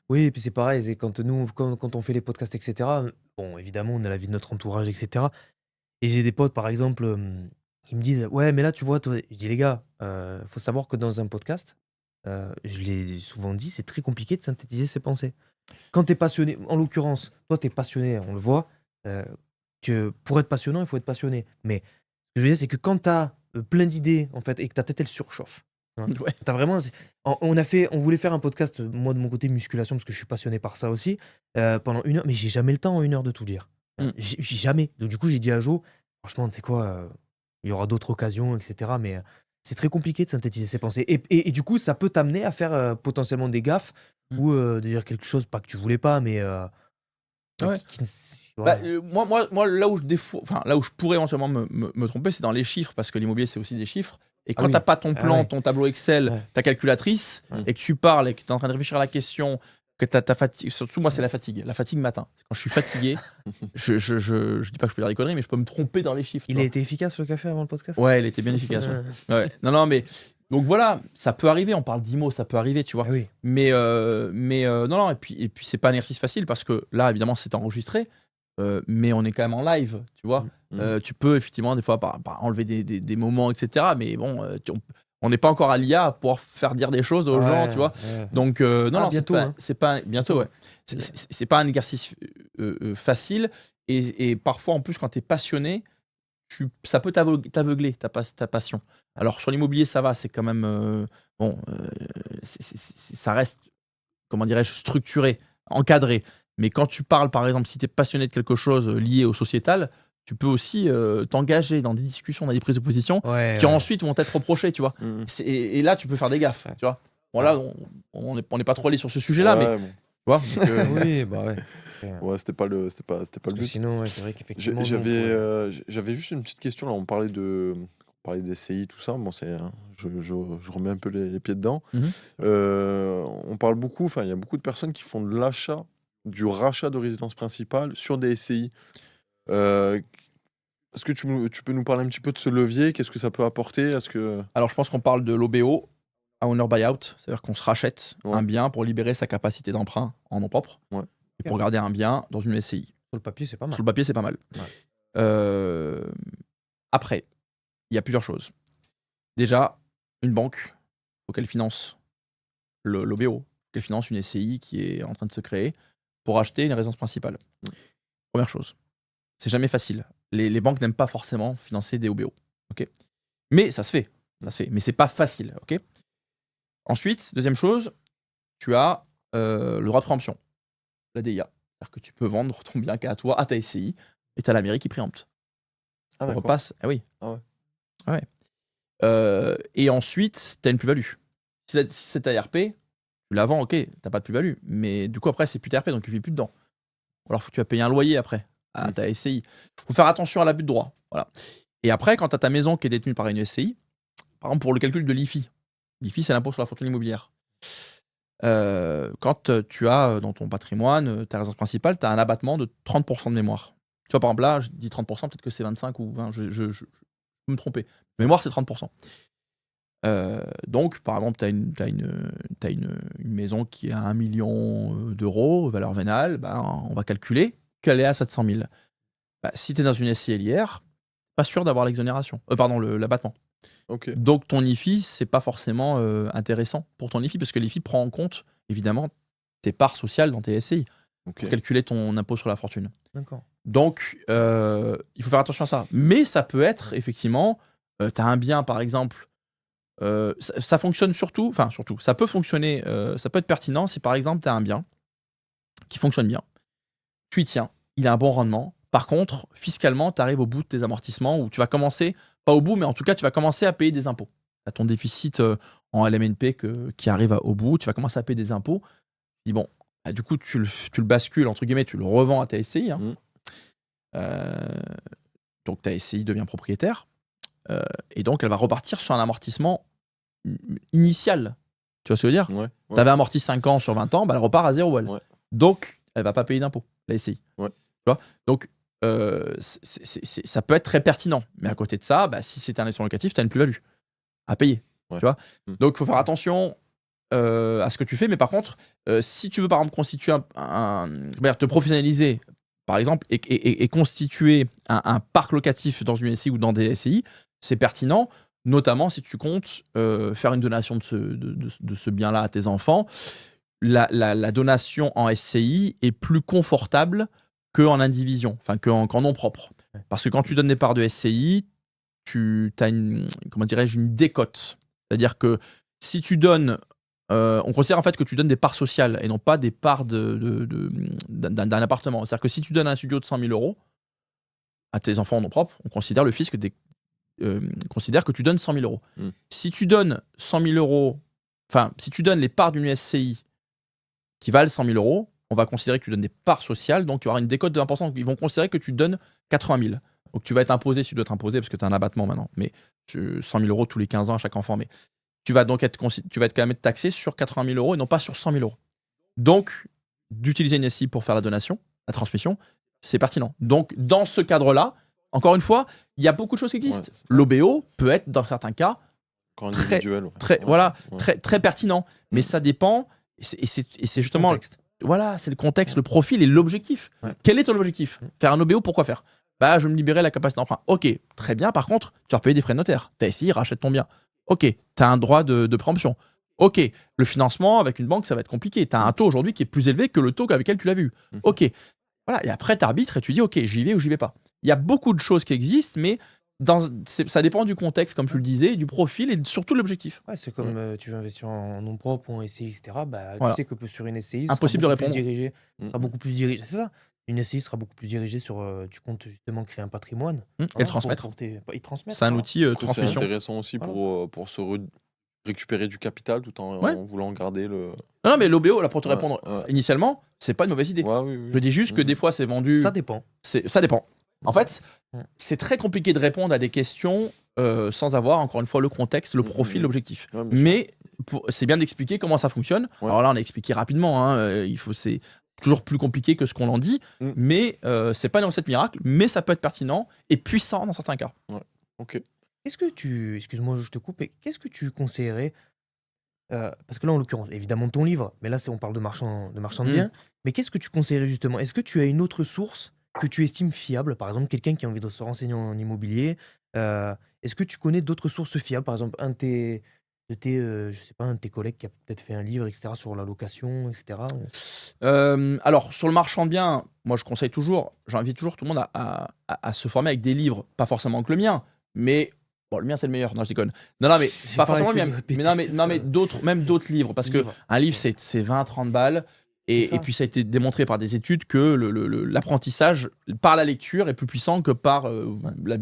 Oui, et puis c'est pareil, c'est quand on fait les podcasts, etc. Bon, évidemment, on a la vie de notre entourage, etc. Et j'ai des potes, par exemple, qui me disent: «Ouais, mais là, tu vois, toi», je dis: «Les gars, faut savoir que dans un podcast, je l'ai souvent dit, c'est très compliqué de synthétiser ses pensées. Quand tu es passionné, en l'occurrence, toi, tu es passionné, on le voit, que pour être passionnant, il faut être passionné. Mais ce que je veux dire, c'est que quand tu as plein d'idées, en fait, et que ta tête, elle surchauffe, hein, t'as vraiment, on voulait faire un podcast, moi, de mon côté, musculation, parce que je suis passionné par ça aussi, pendant 1 heure, mais j'ai jamais le temps en 1 heure de tout dire. Jamais. Donc, du coup, j'ai dit à Jo, franchement, tu sais quoi, il y aura d'autres occasions, etc. Mais c'est très compliqué de synthétiser ses pensées. Et du coup, ça peut t'amener à faire potentiellement des gaffes ou de dire quelque chose, pas que tu voulais pas, mais moi, là où je pourrais éventuellement me tromper, c'est dans les chiffres, parce que l'immobilier, c'est aussi des chiffres. Et quand t'as pas ton plan, ton tableau Excel, ta calculatrice, et que tu parles et que tu es en train de réfléchir à la question, que t'as ta fatigue, surtout moi, c'est la fatigue. La fatigue matin. Quand je suis fatigué, je dis pas que je peux dire des conneries, mais je peux me tromper dans les chiffres. Il a été efficace le café avant le podcast? Ouais, il était bien efficace. Ouais. Non, mais donc voilà, ça peut arriver. On parle d'IMO, ça peut arriver, tu vois. Mais non. Et puis c'est pas un exercice facile, parce que là, évidemment, c'est enregistré, mais on est quand même en live, tu vois. Tu peux effectivement des fois enlever des moments, etc. Mais bon, on n'est pas encore à l'IA pour faire dire des choses aux gens, tu vois. Donc non, bientôt, c'est pas bientôt, ouais. C'est pas un exercice facile, et parfois en plus quand tu es passionné, ça peut t'aveugler ta passion. Alors sur l'immobilier, ça va, c'est quand même ça reste, comment dirais-je, structuré, encadré. Mais quand tu parles, par exemple, si tu es passionné de quelque chose lié au sociétal, tu peux aussi t'engager dans des discussions, dans des prises de position qui ensuite vont être reprochées, tu vois. Et là, tu peux faire des gaffes, tu vois. Bon, là, on n'est pas trop allé sur ce sujet-là, mais tu vois. Donc, ouais, c'était pas le but. Sinon, c'est vrai qu'effectivement. J'avais juste une petite question là. On parlait des CI, tout ça. Bon, je remets un peu les pieds dedans. On parle beaucoup. Enfin, il y a beaucoup de personnes qui font du rachat de résidence principale sur des SCI. Est-ce que tu peux nous parler un petit peu de ce levier? Qu'est-ce que ça peut apporter? Alors, je pense qu'on parle de l'OBO, Owner Buyout, c'est-à-dire qu'on se rachète un bien pour libérer sa capacité d'emprunt en nom propre, et pour garder un bien dans une SCI. Sur le papier, c'est pas mal. Sur le papier, c'est pas mal. Après, il y a plusieurs choses. Déjà, une banque, il faut qu'elle finance l'OBO, qu'elle finance une SCI qui est en train de se créer pour acheter une résidence principale. Première chose. C'est jamais facile. Les banques n'aiment pas forcément financer des OBO. Okay, mais ça se fait. Mais c'est pas facile. Okay. Ensuite, deuxième chose, tu as le droit de préemption, la DIA. C'est-à-dire que tu peux vendre ton bien qu'à toi, à ta SCI, et tu as la mairie qui préempte. On repasse. Ah oui. Et ensuite, tu as une plus-value. Si c'est ta RP, tu la vends, ok, t'as pas de plus-value. Mais du coup, après, c'est plus ta RP, donc tu ne vis plus dedans. Alors, faut que tu vas payer un loyer après à ta SCI. Faut faire attention à l'abus de droit. Voilà. Et après, quand tu as ta maison qui est détenue par une SCI, par exemple, pour le calcul de l'IFI, l'IFI, c'est l'impôt sur la fortune immobilière. Quand tu as dans ton patrimoine ta résidence principale, tu as un abattement de 30% de mémoire. Tu vois, par exemple, là, je dis 30%, peut-être que c'est 25 ou 20, je peux me tromper. Mémoire, c'est 30%. Donc, par exemple, tu as une maison qui est à 1 million d'euros, valeur vénale, on va calculer qu'elle est à 700 000. Si tu es dans une SCLIR, pas sûr d'avoir l'exonération. L'abattement. Okay. Donc, ton IFI, c'est pas forcément intéressant pour ton IFI, parce que l'IFI prend en compte, évidemment, tes parts sociales dans tes SCI pour calculer ton impôt sur la fortune. D'accord. Donc, il faut faire attention à ça. Mais ça peut être, effectivement, tu as un bien, par exemple, Ça fonctionne surtout, ça peut fonctionner, ça peut être pertinent si par exemple tu as un bien qui fonctionne bien, tu y tiens, il a un bon rendement. Par contre, fiscalement, tu arrives au bout de tes amortissements où tu vas commencer, pas au bout, mais en tout cas, tu vas commencer à payer des impôts. Tu as ton déficit en LMNP qui arrive au bout, tu vas commencer à payer des impôts. Tu dis, bon, du coup, tu le bascules, entre guillemets, tu le revends à ta SCI. Donc ta SCI devient propriétaire. Et donc, elle va repartir sur un amortissement initial. Tu vois ce que je veux dire ? Tu avais amorti 5 ans sur 20 ans, elle repart à zéro. Donc, elle ne va pas payer d'impôts, la SCI. Tu vois ? Donc, ça peut être très pertinent. Mais à côté de ça, si c'est un investissement locatif, tu as une plus-value à payer. Tu vois ? Donc, il faut faire attention à ce que tu fais. Mais par contre, si tu veux, par exemple, constituer te professionnaliser, par exemple, et constituer un parc locatif dans une SCI ou dans des SCI, c'est pertinent, notamment si tu comptes faire une donation de ce bien-là à tes enfants. La donation en SCI est plus confortable qu'en indivision, qu'en nom propre. Parce que quand tu donnes des parts de SCI, tu as une décote. C'est-à-dire que si tu donnes, on considère en fait que tu donnes des parts sociales et non pas des parts d'un appartement. C'est-à-dire que si tu donnes un studio de 100 000 € à tes enfants en nom propre, on considère le fisc considère que tu donnes 100 000 €. Si tu donnes 100 000 €, si tu donnes les parts d'une SCI qui valent 100 000 €, on va considérer que tu donnes des parts sociales, donc il y aura une décote de 1%. Ils vont considérer que tu donnes 80 000. Donc tu vas être imposé si tu dois être imposé parce que tu as un abattement maintenant. Mais 100 000 € tous les 15 ans à chaque enfant. Mais tu vas quand même être taxé sur 80 000 € et non pas sur 100 000 €. Donc, d'utiliser une SCI pour faire la donation, la transmission, c'est pertinent. Donc, dans ce cadre-là, encore une fois, il y a beaucoup de choses qui existent. L'OBO peut être, dans certains cas, très pertinent. Mais ça dépend. Et c'est justement... Voilà, c'est le contexte, le profil et l'objectif. Quel est ton objectif ? Faire un OBO, pourquoi faire ? Je vais me libérer la capacité d'emprunt. Ok, très bien. Par contre, tu vas payer des frais de notaire. Ta SCI rachète ton bien. Ok, tu as un droit de préemption. Ok, le financement avec une banque, ça va être compliqué. Tu as un taux aujourd'hui qui est plus élevé que le taux avec lequel tu l'as vu. Ok, voilà. Et après, tu arbitres et tu dis, ok, j'y vais ou j'y vais pas. Il y a beaucoup de choses qui existent, mais ça dépend du contexte, comme tu le disais, du profil et surtout de l'objectif. C'est comme tu veux investir en nom propre ou en SCI, etc. Voilà. Tu sais que sur une SCI, impossible de répondre. Sera beaucoup plus dirigé. C'est ça. Une SCI sera beaucoup plus dirigée sur. Tu comptes justement créer un patrimoine. Et le transmettre. C'est un outil transmission. C'est intéressant aussi pour récupérer du capital tout en voulant garder le. Non, mais l'OBO, là, pour te répondre initialement, c'est pas une mauvaise idée. Je dis juste que des fois, c'est vendu. Ça dépend. Ça dépend. En fait, c'est très compliqué de répondre à des questions sans avoir, encore une fois, le contexte, le profil, l'objectif. Mais c'est bien d'expliquer comment ça fonctionne. Alors là, on a expliqué rapidement. C'est toujours plus compliqué que ce qu'on en dit. Mais c'est pas une recette miracle. Mais ça peut être pertinent et puissant dans certains cas. Ok. Excuse-moi, je te coupe. Qu'est-ce que tu conseillerais parce que là, en l'occurrence, évidemment, ton livre, mais là, on parle de marchand de biens. Mais qu'est-ce que tu conseillerais justement ? Est-ce que tu as une autre source que tu estimes fiable, par exemple, quelqu'un qui a envie de se renseigner en immobilier, est-ce que tu connais d'autres sources fiables, par exemple, un de tes collègues qui a peut-être fait un livre, etc., sur la location, etc. Alors, sur le marchand de biens, moi, j'invite toujours tout le monde à se former avec des livres, pas forcément que le mien, mais bon, le mien, c'est le meilleur. Non, je déconne. Non, mais pas forcément le mien, mais d'autres livres, parce qu'un livre, c'est 20-30 balles. Et puis ça a été démontré par des études que l'apprentissage par la lecture est plus puissant que par la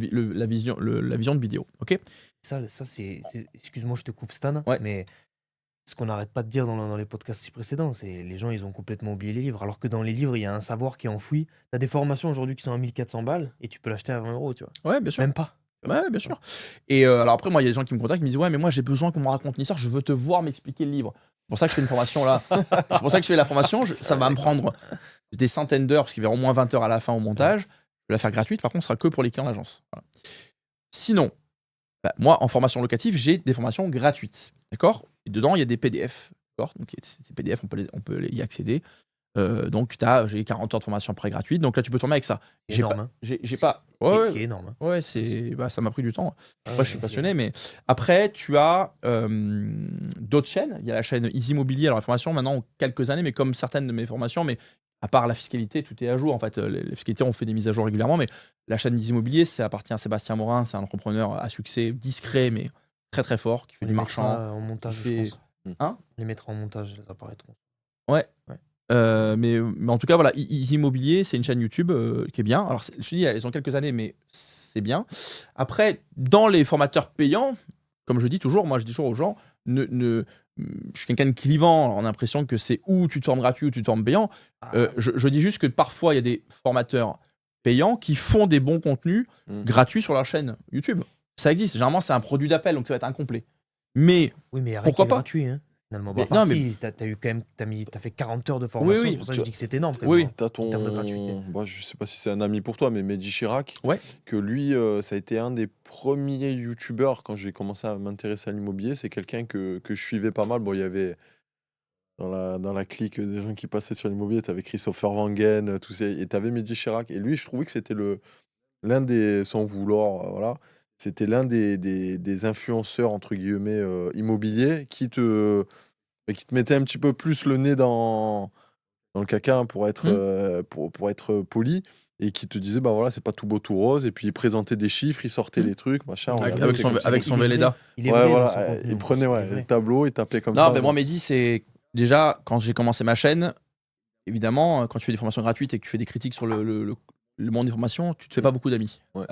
vision de vidéo. Ok ? Ça c'est excuse-moi, je te coupe Stan, mais ce qu'on n'arrête pas de dire dans les podcasts précédents, c'est les gens ils ont complètement oublié les livres. Alors que dans les livres, il y a un savoir qui est enfoui. Tu as des formations aujourd'hui qui sont à 1400 balles et tu peux l'acheter à 20 €, tu vois. Ouais, bien sûr. Même pas. Ouais, bien sûr. Et alors après, moi, il y a des gens qui me contactent, qui me disent ouais, mais moi, j'ai besoin qu'on me raconte une histoire, je veux te voir m'expliquer le livre. C'est pour ça que je fais une formation là. C'est pour ça que je fais la formation. Ça va me prendre des centaines d'heures, parce qu'il va y avoir au moins 20 heures à la fin au montage. Je vais la faire gratuite, par contre, ce sera que pour les clients de l'agence. Voilà. Sinon, moi, en formation locative, j'ai des formations gratuites. D'accord ? Et dedans, il y a des PDF. D'accord ? Donc, ces PDF, on peut y accéder. Donc, j'ai 40 heures de formation après gratuite. Donc là, tu peux te former avec ça. C'est énorme. J'ai pas. Ce qui est énorme. Ouais, ça m'a pris du temps. Moi, je suis passionné, mais après, tu as d'autres chaînes. Il y a la chaîne Easy Immobilier. Alors, la formation, maintenant, ont quelques années, mais comme certaines de mes formations, mais à part la fiscalité, tout est à jour. En fait, la fiscalité, on fait des mises à jour régulièrement, mais la chaîne Easy Immobilier, ça appartient à Sébastien Morin. C'est un entrepreneur à succès discret, mais très très fort, qui fait On du les marchand. mettra en montage, je fait- pense. Hein On les mettra en montage, elles apparaîtront. Ouais. Ouais. Mais en tout cas, voilà, Easy Immobilier, c'est une chaîne YouTube qui est bien. Alors, je te dis, elles ont quelques années, mais c'est bien. Après, dans les formateurs payants, comme je dis toujours, moi je dis toujours aux gens, je suis quelqu'un de clivant, on a l'impression que c'est ou tu te formes gratuit ou tu te formes payant. Je dis juste que parfois, il y a des formateurs payants qui font des bons contenus gratuits sur leur chaîne YouTube. Ça existe. Généralement, c'est un produit d'appel, donc ça va être incomplet. Mais Oui, mais arrête, pourquoi il est pas gratuit, hein. Finalement. Mais Bah, non, si, t'as eu quand même, t'as fait 40 heures de formation, Oui, c'est pour ça que tu je dis que c'est énorme. quand Oui, même, T'as en termes de gratuité. bah, je sais pas si c'est un ami pour toi, mais Mehdi Chirac, Ouais. que lui, ça a été un des premiers youtubeurs quand j'ai commencé à m'intéresser à l'immobilier. C'est quelqu'un que je suivais pas mal. Bon, il y avait dans la clique des gens qui passaient sur l'immobilier, t'avais Christopher Wangen, tout ça, et t'avais Mehdi Chirac. Et lui, je trouvais que c'était l'un des, sans vouloir, voilà, c'était l'un des influenceurs, entre guillemets, immobiliers qui te mettait un petit peu plus le nez dans le caca, hein, pour être poli, et qui te disait bah voilà, c'est pas tout beau tout rose, et puis il présentait des chiffres, il sortait les trucs, machin. Avec- Regardez, avec c'est son, comme ça. avec son Il est vrai. Velleda. Il est Ouais, vrai dans voilà, son contenu, il en prenait plus, il est le vrai. tableau, il tapait comme Non, ça. mais moi, Mehdi, c'est déjà quand j'ai commencé ma chaîne, évidemment, quand tu fais des formations gratuites et que tu fais des critiques sur le monde des formations, tu te fais pas beaucoup d'amis. Ouais.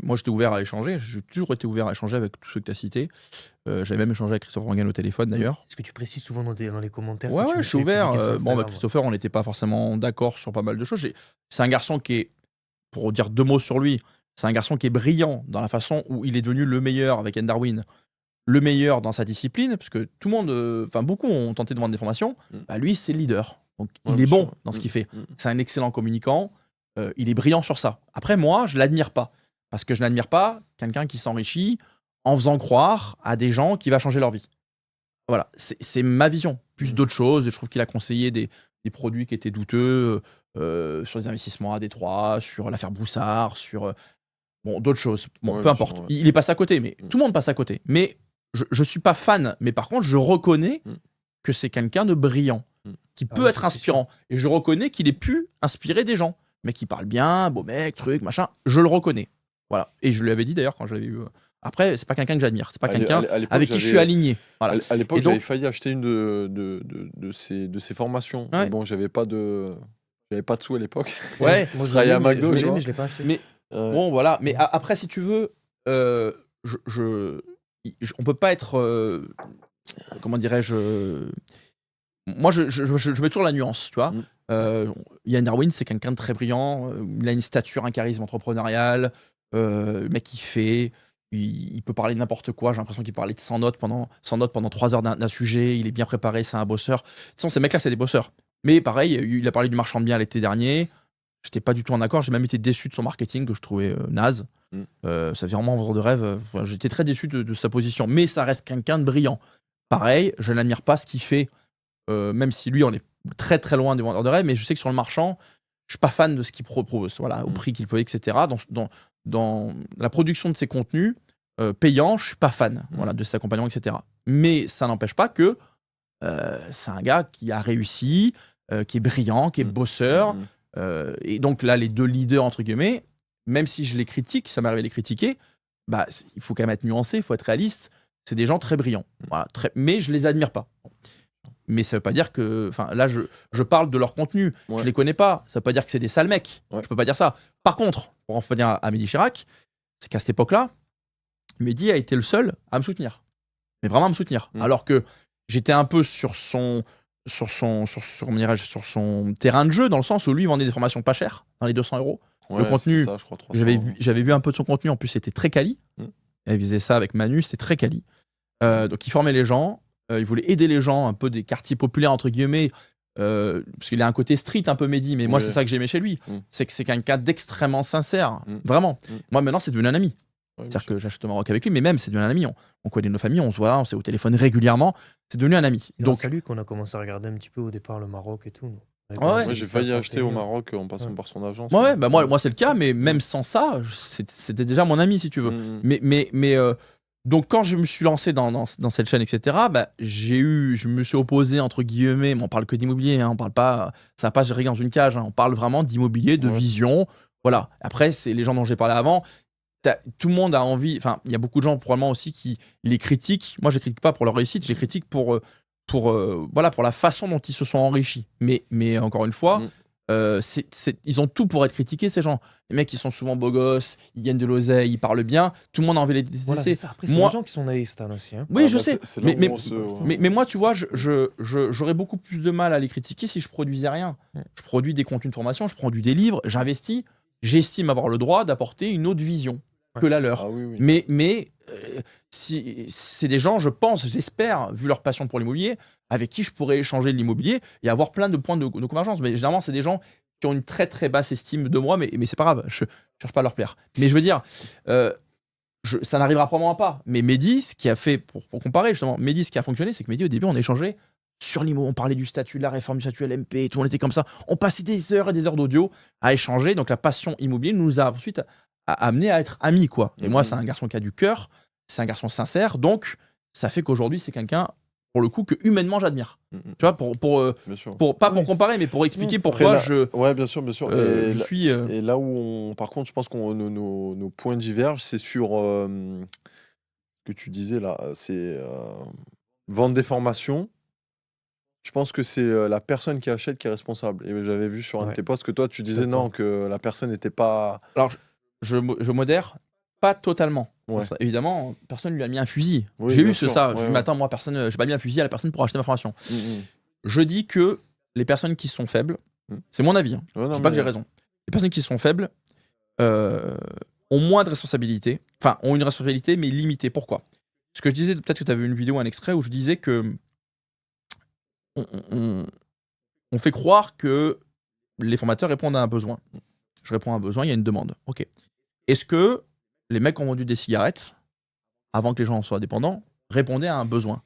Moi, j'étais ouvert à échanger. J'ai toujours été ouvert à échanger avec tous ceux que tu as cités. J'avais même échangé avec Christophe Wangen au téléphone d'ailleurs. Est-ce que tu précises souvent dans les commentaires Ouais, que tu ouais, mets je suis sur les ouvert. publications Bon, Instagram, avec Christopher, on n'était pas forcément d'accord sur pas mal de choses. C'est un garçon qui est, pour dire deux mots sur lui, c'est un garçon qui est brillant dans la façon où il est devenu le meilleur avec Anne Darwin, le meilleur dans sa discipline, parce que tout le monde, beaucoup ont tenté de vendre des formations. Bah, lui, c'est le leader. Donc, Ouais, il est bien bon sûr. dans ce qu'il fait. Mm. C'est un excellent communicant. Il est brillant sur ça. Après, moi, je l'admire pas. Parce que je n'admire pas quelqu'un qui s'enrichit en faisant croire à des gens qu'il va changer leur vie. Voilà, c'est ma vision. Plus d'autres choses. Et je trouve qu'il a conseillé des produits qui étaient douteux sur les investissements à Détroit, sur l'affaire Broussard, sur bon, d'autres choses. Bon, Ouais, peu bien importe. sûr, ouais. Il est passé à côté, mais tout le monde passe à côté. Mais je suis pas fan. Mais par contre, je reconnais que c'est quelqu'un de brillant, qui peut ouais, être ça, c'est inspirant. Et je reconnais qu'il ait pu inspirer des gens. Mais qui parle bien, beau mec, truc, machin. Je le reconnais. Voilà. Et je lui avais dit d'ailleurs quand je l'avais vu. Après, c'est pas quelqu'un que j'admire. C'est pas quelqu'un l'époque, avec qui je suis aligné. Voilà. À l'époque, Et donc- j'avais failli acheter une de ces formations. Ouais. Mais bon, j'avais pas de sous à l'époque. Ouais. Moi, Je travaillais à mais McDo, tu vois. je l'ai pas acheté. Mais bon, voilà. Mais après, si tu veux, on peut pas être. Comment dirais-je. Moi, je mets toujours la nuance, tu vois. Yann Darwin, c'est quelqu'un de très brillant. Il a une stature, un charisme entrepreneurial. Le mec, il fait. Il peut parler de n'importe quoi. J'ai l'impression qu'il parlait de 100 notes pendant 3 heures d'un sujet. Il est bien préparé, c'est un bosseur. De toute façon, ces mecs-là, c'est des bosseurs. Mais pareil, il a parlé du marchand de biens l'été dernier. J'étais pas du tout en accord. J'ai même été déçu de son marketing que je trouvais naze. Ça fait vraiment vendre de rêve. Enfin, j'étais très déçu de sa position. Mais ça reste quelqu'un de brillant. Pareil, je n'admire pas ce qu'il fait. Même si lui, on est très très loin des vendeurs de rêve, mais je sais que sur le marchand, je suis pas fan de ce qu'il propose, voilà, au prix qu'il peut, etc. Dans la production de ses contenus payants, je suis pas fan, voilà, de ses accompagnements, etc. Mais ça n'empêche pas que c'est un gars qui a réussi, qui est brillant, qui est bosseur, et donc là, les deux leaders entre guillemets, même si je les critique, ça m'arrive de les critiquer, bah il faut quand même être nuancé, il faut être réaliste. C'est des gens très brillants, voilà, mais je les admire pas. Mais ça veut pas dire que. Enfin, là, je parle de leur contenu. Ouais. Je les connais pas. Ça veut pas dire que c'est des sales mecs. Ouais. Je peux pas dire ça. Par contre, pour en revenir à Mehdi Chirac, c'est qu'à cette époque-là, Mehdi a été le seul à me soutenir. Mais vraiment à me soutenir. Alors que j'étais un peu sur son terrain de jeu, dans le sens où lui, il vendait des formations pas chères, dans les 200 €. Ouais, le contenu, ça, je crois, 300. j'avais vu un peu de son contenu. En plus, c'était très quali. Il faisait ça avec Manu, c'était très quali. Donc, il formait les gens. Il voulait aider les gens un peu des quartiers populaires entre guillemets parce qu'il a un côté street un peu Mehdi, mais moi c'est ça que j'aimais chez lui, c'est que c'est quelqu'un d'extrêmement sincère, vraiment. Moi maintenant c'est devenu un ami, c'est-à-dire que j'achète au Maroc avec lui, mais même c'est devenu un ami, on connaît nos familles, on se voit, on s'est au téléphone régulièrement, c'est devenu un ami. Donc c'est lui qu'on a commencé à regarder un petit peu au départ le Maroc et tout. Ouais, j'ai failli acheter au Maroc en passant par son agence. Ouais, bah moi c'est le cas, mais même sans ça, c'était déjà mon ami si tu veux. Mais donc quand je me suis lancé dans cette chaîne, etc., bah, je me suis opposé entre guillemets, mais on parle que d'immobilier, hein, on parle pas, ça passe gérer dans une cage, hein, on parle vraiment d'immobilier, de vision, voilà. Après c'est les gens dont j'ai parlé avant, tout le monde a envie. Enfin, il y a beaucoup de gens probablement aussi qui les critiquent. Moi, je les critique pas pour leur réussite, je les critique pour la façon dont ils se sont enrichis. Mais encore une fois, ils ont tout pour être critiqués, ces gens. Les mecs, ils sont souvent beaux gosses, ils gagnent de l'oseille, ils parlent bien. Tout le monde a envie de les détester. Voilà, c'est ça. Après, c'est les gens qui sont naïfs, Stan, aussi. Hein. Oui, je sais. Mais moi, tu vois, j'aurais beaucoup plus de mal à les critiquer si je produisais rien. Je produis des contenus de formation, je produis des livres, j'investis. J'estime avoir le droit d'apporter une autre vision que la leur. Oui. Mais si c'est des gens, je pense, j'espère, vu leur passion pour l'immobilier, avec qui je pourrais échanger de l'immobilier et avoir plein de points de convergence. Mais généralement, c'est des gens qui ont une très très basse estime de moi, mais c'est pas grave, je cherche pas à leur plaire. Mais je veux dire, ça n'arrivera probablement pas. Mais Mehdi, ce qui a fait, pour comparer justement, Mehdi, ce qui a fonctionné, c'est que Mehdi, au début, on échangeait sur l'immo, on parlait du statut, de la réforme du statut LMP, tout le monde était comme ça. On passait des heures et des heures d'audio à échanger. Donc la passion immobilière nous a ensuite amené à être amis, quoi. Et moi, c'est un garçon qui a du cœur, c'est un garçon sincère. Donc ça fait qu'aujourd'hui, c'est quelqu'un, pour le coup, que humainement j'admire. Tu vois, pas pour comparer, mais pour expliquer pourquoi bien sûr. je suis. Et là où par contre, je pense que nos points divergent, c'est sur ce que tu disais là, c'est vendre des formations. Je pense que c'est la personne qui achète qui est responsable. Et j'avais vu sur un de tes posts que toi, tu disais non, que la personne n'était pas... Alors, je modère pas totalement. Ça, évidemment, personne lui a mis un fusil. J'ai eu ça. Je m'attends, moi, personne, j'ai pas mis un fusil à la personne pour acheter ma formation. Je dis que les personnes qui sont faibles, c'est mon avis, je dis pas que j'ai raison. Les personnes qui sont faibles ont moins de responsabilité, enfin, ont une responsabilité, mais limitée. Pourquoi ? Ce que je disais, peut-être que tu as vu une vidéo, un extrait, où je disais que on fait croire que les formateurs répondent à un besoin. Je réponds à un besoin, il y a une demande. Ok. Est-ce que les mecs qui ont vendu des cigarettes, avant que les gens soient dépendants, répondaient à un besoin ?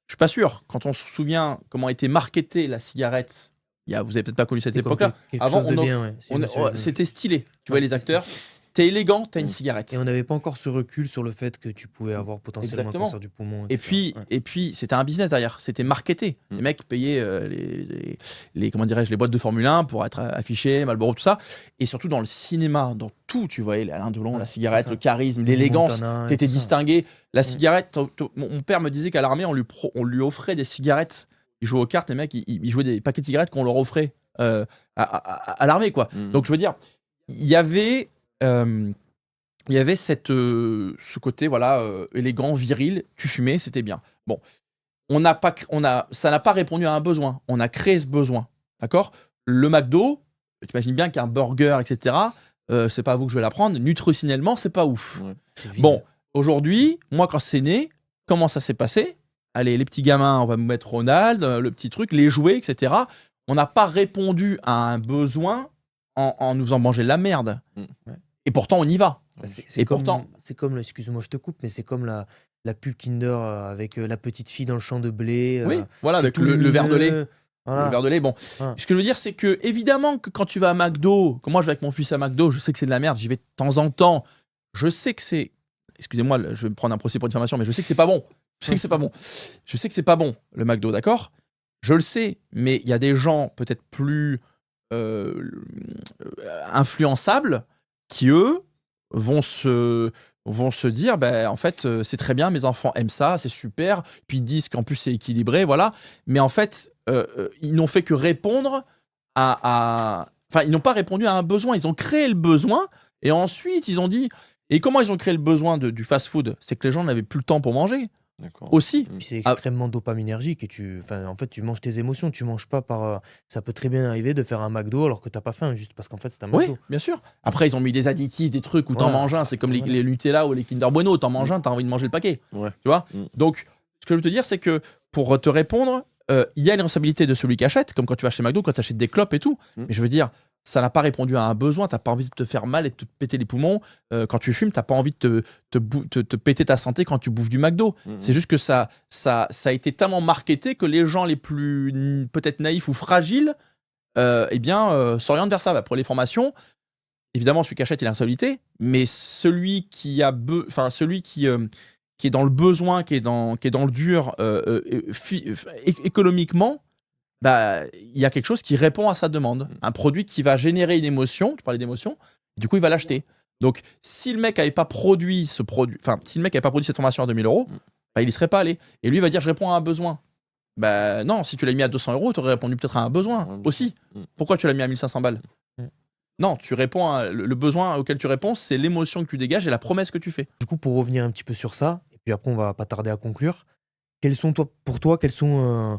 Je suis pas sûr. Quand on se souvient comment était marketée la cigarette, vous avez peut-être pas connu cette époque-là. Avant, c'était stylé. Tu vois les acteurs. T'es élégant, t'as une cigarette. Et on n'avait pas encore ce recul sur le fait que tu pouvais avoir potentiellement un cancer du poumon. Et puis c'était un business derrière. C'était marketé. Les mecs payaient les boîtes de Formule 1 pour être affichés, Marlboro, tout ça. Et surtout dans le cinéma, dans tout, tu voyais Alain Delon, la cigarette, le charisme, l'élégance. T'étais distingué. La cigarette, mon père me disait qu'à l'armée, on lui offrait des cigarettes. Ils jouaient aux cartes, les mecs, ils jouaient des paquets de cigarettes qu'on leur offrait à l'armée, quoi. Donc je veux dire, il y avait ce côté élégant, viril, tu fumais, c'était bien. Bon, ça n'a pas répondu à un besoin, on a créé ce besoin, d'accord ? Le McDo, tu imagines bien qu'un burger, etc., c'est pas à vous que je vais l'apprendre, nutritionnellement, c'est pas ouf. Bon, aujourd'hui, moi quand c'est né, comment ça s'est passé ? Allez, les petits gamins, on va nous mettre Ronald, le petit truc, les jouets, etc. On n'a pas répondu à un besoin en nous faisant manger la merde. Et pourtant, on y va. C'est comme, excuse-moi, je te coupe, mais c'est comme la pub Kinder avec la petite fille dans le champ de blé. Oui, voilà, avec le verre de lait. Voilà. Le verre de lait, bon. Ce que je veux dire, c'est que, évidemment, que quand tu vas à McDo, comme moi, je vais avec mon fils à McDo, je sais que c'est de la merde, j'y vais de temps en temps. Je sais que c'est. Excusez-moi, je vais me prendre un procès pour diffamation, mais je sais que c'est pas bon. Je sais que c'est pas bon, le McDo, d'accord ? Je le sais, mais il y a des gens peut-être plus influençables qui, eux, vont se dire, en fait, c'est très bien, mes enfants aiment ça, c'est super, puis ils disent qu'en plus c'est équilibré, voilà. Mais en fait, ils n'ont fait que répondre Enfin, ils n'ont pas répondu à un besoin, ils ont créé le besoin, et ensuite ils ont dit... Et comment ils ont créé le besoin du fast-food ? C'est que les gens n'avaient plus le temps pour manger. Aussi. Puis c'est extrêmement dopaminergique et en fait, tu manges tes émotions, tu manges pas par. Ça peut très bien arriver de faire un McDo alors que t'as pas faim, juste parce qu'en fait c'est un McDo. Oui, bien sûr. Après, ils ont mis des additifs, des trucs où t'en manges un, c'est comme les Nutella ou les Kinder Bueno, t'en manges un, t'as envie de manger le paquet. Tu vois ? Donc, ce que je veux te dire, c'est que pour te répondre, il y a une responsabilité de celui qui achète, comme quand tu vas chez McDo, quand tu achètes des clopes et tout. Mais je veux dire, ça n'a pas répondu à un besoin, t'as pas envie de te faire mal et de te péter les poumons. Quand tu fumes, t'as pas envie de te péter ta santé quand tu bouffes du McDo. C'est juste que ça a été tellement marketé que les gens les plus peut-être naïfs ou fragiles s'orientent vers ça. Pour les formations, évidemment, celui qui achète, il a la responsabilité, mais celui qui est dans le besoin, qui est dans le dur économiquement, il y a quelque chose qui répond à sa demande. Un produit qui va générer une émotion, tu parlais d'émotion, du coup il va l'acheter. Donc, si le mec n'avait pas produit ce produit, enfin, si le mec n'avait pas produit cette formation à 2 000 €, bah, il y serait pas allé. Et lui, il va dire, je réponds à un besoin. Bah non, si tu l'as mis à 200 €, tu aurais répondu peut-être à un besoin aussi. Pourquoi tu l'as mis à 1500 balles? Non, tu réponds à le besoin auquel tu réponds, c'est l'émotion que tu dégages et la promesse que tu fais. Du coup, pour revenir un petit peu sur ça, et puis après, on va pas tarder à conclure. Pour toi, quelles sont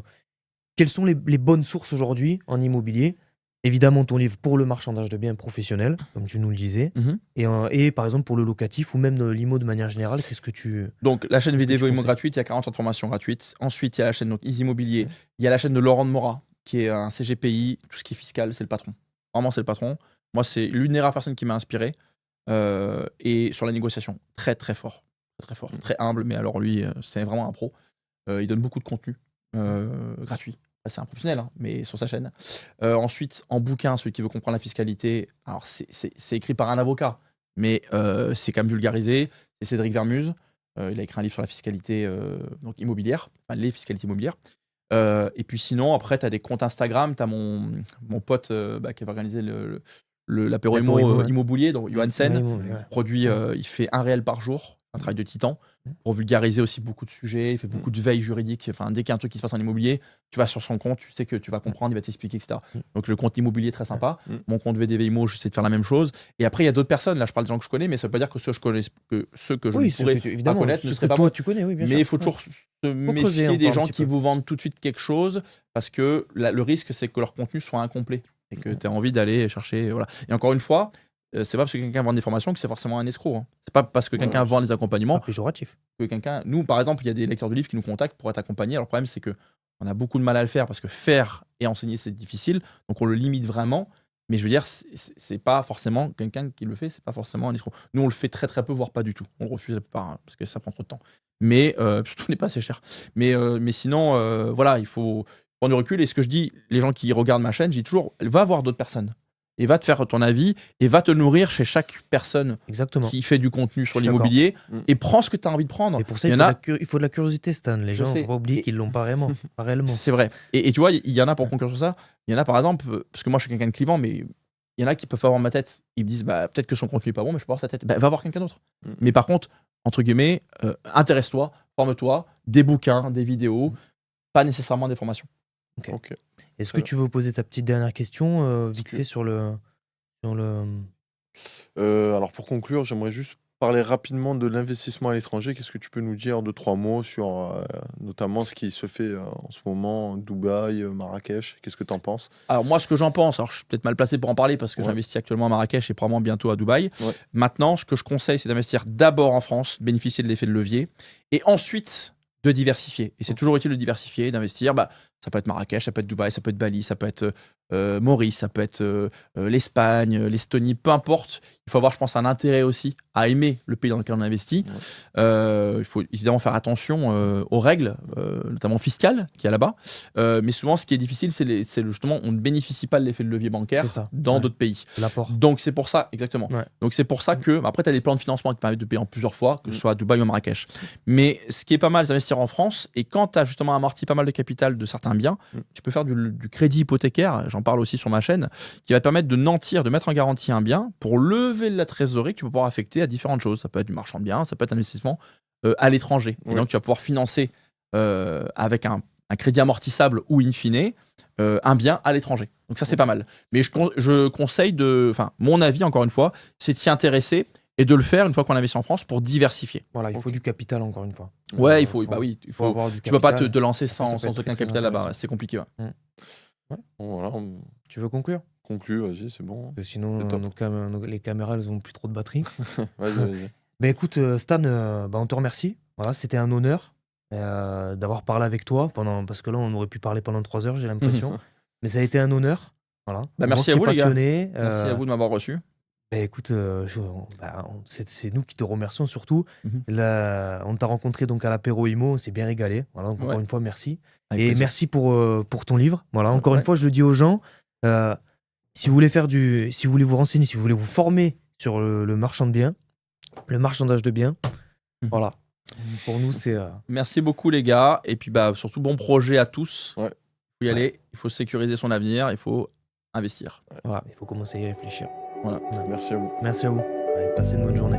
les bonnes sources aujourd'hui en immobilier? Évidemment, ton livre pour le marchandage de biens professionnels, comme tu nous le disais, et par exemple pour le locatif ou même l'IMO de manière générale, qu'est-ce que tu. Donc, la chaîne Qu'est-ce que vidéo tu IMO conseilles? gratuite, il y a 40 ans de formation gratuite. Ensuite, il y a la chaîne donc, Easy Immobilier. Il y a la chaîne de Laurent de Mora, qui est un CGPI, tout ce qui est fiscal, c'est le patron. Vraiment, c'est le patron. Moi, c'est l'une des rares personnes qui m'a inspiré. Et sur la négociation, très très fort. Très fort, très humble, mais alors lui, c'est vraiment un pro. Il donne beaucoup de contenu gratuit. C'est un professionnel, hein, mais sur sa chaîne. Ensuite, en bouquin, celui qui veut comprendre la fiscalité, alors c'est écrit par un avocat, mais c'est quand même vulgarisé. C'est Cédric Vermuse. Il a écrit un livre sur la fiscalité donc immobilière, enfin les fiscalités immobilières. Et puis sinon, après, tu as des comptes Instagram. Tu as mon pote qui va organiser l'apéro immobilier, donc Johan Sen. Produit, il fait un réel par jour, un travail de titan, pour vulgariser aussi beaucoup de sujets. Il fait beaucoup de veille juridique. Enfin, dès qu'il y a un truc qui se passe en immobilier, tu vas sur son compte, tu sais que tu vas comprendre, il va t'expliquer, etc. Donc le compte immobilier, très sympa. Mon compte VDV Immo, j'essaie de faire la même chose. Et après, il y a d'autres personnes. Là, je parle des gens que je connais, mais ça veut pas dire que ceux que je connais, que ceux que je pourrais pas connaître, ce serait pas bon. Tu connais, oui, bien sûr. Mais il faut toujours se méfier des gens qui vous vendent tout de suite quelque chose, parce que le risque, c'est que leur contenu soit incomplet et que tu as envie d'aller chercher. Voilà. Et encore une fois, c'est pas parce que quelqu'un vend des formations que c'est forcément un escroc. Hein. C'est pas parce que quelqu'un vend des accompagnements péjoratif. que quelqu'un. Nous, par exemple, il y a des lecteurs de livres qui nous contactent pour être accompagnés. Alors, le problème, c'est que on a beaucoup de mal à le faire parce que faire et enseigner, c'est difficile. Donc, on le limite vraiment. Mais je veux dire, c'est pas forcément quelqu'un qui le fait, c'est pas forcément un escroc. Nous, on le fait très très peu, voire pas du tout. On le refuse la plupart hein, parce que ça prend trop de temps. Mais tout n'est pas assez cher. Mais sinon, voilà, il faut prendre du recul. Et ce que je dis, les gens qui regardent ma chaîne, je dis toujours, va voir d'autres personnes. Et va te faire ton avis et va te nourrir chez chaque personne qui fait du contenu sur l'immobilier et prends ce que tu as envie de prendre. Et pour ça, il faut de la curiosité, Stan. Les gens, il ne faut pas oublier qu'ils ne l'ont pas réellement. C'est vrai. Et tu vois, il y en a, pour conclure sur ça, il y en a par exemple, parce que moi je suis quelqu'un de clivant, mais il y en a qui peuvent pas voir ma tête. Ils me disent, bah, peut-être que son contenu n'est pas bon, mais je peux voir sa tête. Bah, va voir quelqu'un d'autre. Mais par contre, entre guillemets, intéresse-toi, forme-toi, des bouquins, des vidéos, pas nécessairement des formations. Ok. Est-ce que tu veux poser ta petite dernière question vite fait sur le. Alors pour conclure, j'aimerais juste parler rapidement de l'investissement à l'étranger. Qu'est-ce que tu peux nous dire en 2-3 mots sur notamment ce qui se fait en ce moment, Dubaï, Marrakech? Qu'est-ce que tu en penses? Alors moi, ce que j'en pense, alors je suis peut-être mal placé pour en parler parce que j'investis actuellement à Marrakech et probablement bientôt à Dubaï. Maintenant, ce que je conseille, c'est d'investir d'abord en France, bénéficier de l'effet de levier, et ensuite de diversifier. Et c'est toujours utile de diversifier, d'investir. Bah, ça peut être Marrakech, ça peut être Dubaï, ça peut être Bali, ça peut être Maurice, ça peut être l'Espagne, l'Estonie, peu importe. Il faut avoir, je pense, un intérêt aussi à aimer le pays dans lequel on investit. Il faut évidemment faire attention aux règles, notamment fiscales, qu'il y a là-bas. Mais souvent, ce qui est difficile, c'est justement, on ne bénéficie pas de l'effet de levier bancaire dans d'autres pays. L'apport. Donc, c'est pour ça, exactement. Donc, c'est pour ça que, après, tu as des plans de financement qui permettent de payer en plusieurs fois, que ce soit à Dubaï ou à Marrakech. Mais ce qui est pas mal, c'est d'investir en France. Et quand tu as justement amorti pas mal de capital de certains biens, tu peux faire du crédit hypothécaire. J'en parle aussi sur ma chaîne, qui va te permettre de nantir, de mettre en garantie un bien pour lever de la trésorerie que tu peux pouvoir affecter à différentes choses. Ça peut être du marchand de biens, ça peut être un investissement à l'étranger. Et donc, tu vas pouvoir financer avec un crédit amortissable ou in fine un bien à l'étranger. Donc ça, c'est pas mal. Mais je conseille mon avis, encore une fois, c'est de s'y intéresser et de le faire une fois qu'on investit en France pour diversifier. Voilà, il faut du capital, encore une fois. Ouais, il faut avoir du capital. Tu peux pas te lancer sans aucun capital là-bas. C'est compliqué. Bon, voilà. Tu veux conclure? Conclue, vas-y, c'est bon. Sinon, les caméras, elles ont plus trop de batterie. Vas-y. Bah écoute, Stan, on te remercie. Voilà, c'était un honneur d'avoir parlé avec toi parce que là, on aurait pu parler pendant 3 heures, j'ai l'impression. Mais ça a été un honneur. Voilà. Bah, merci à vous, les gars. Merci à vous de m'avoir reçu. Bah écoute, c'est nous qui te remercions surtout. On t'a rencontré donc à l'apéro IMO, on s'est bien régalé. Voilà, donc encore une fois, merci. Avec plaisir. Merci pour ton livre. Voilà, encore une fois, je le dis aux gens, si vous voulez si vous voulez vous renseigner, si vous voulez vous former sur le marchand de biens, le marchandage de biens, voilà. Pour nous, c'est. Merci beaucoup, les gars. Et puis, surtout, bon projet à tous. Il faut y aller, il faut sécuriser son avenir, il faut investir. Voilà, il faut commencer à y réfléchir. Voilà. Merci à vous. Merci à vous. Allez, passez une bonne journée.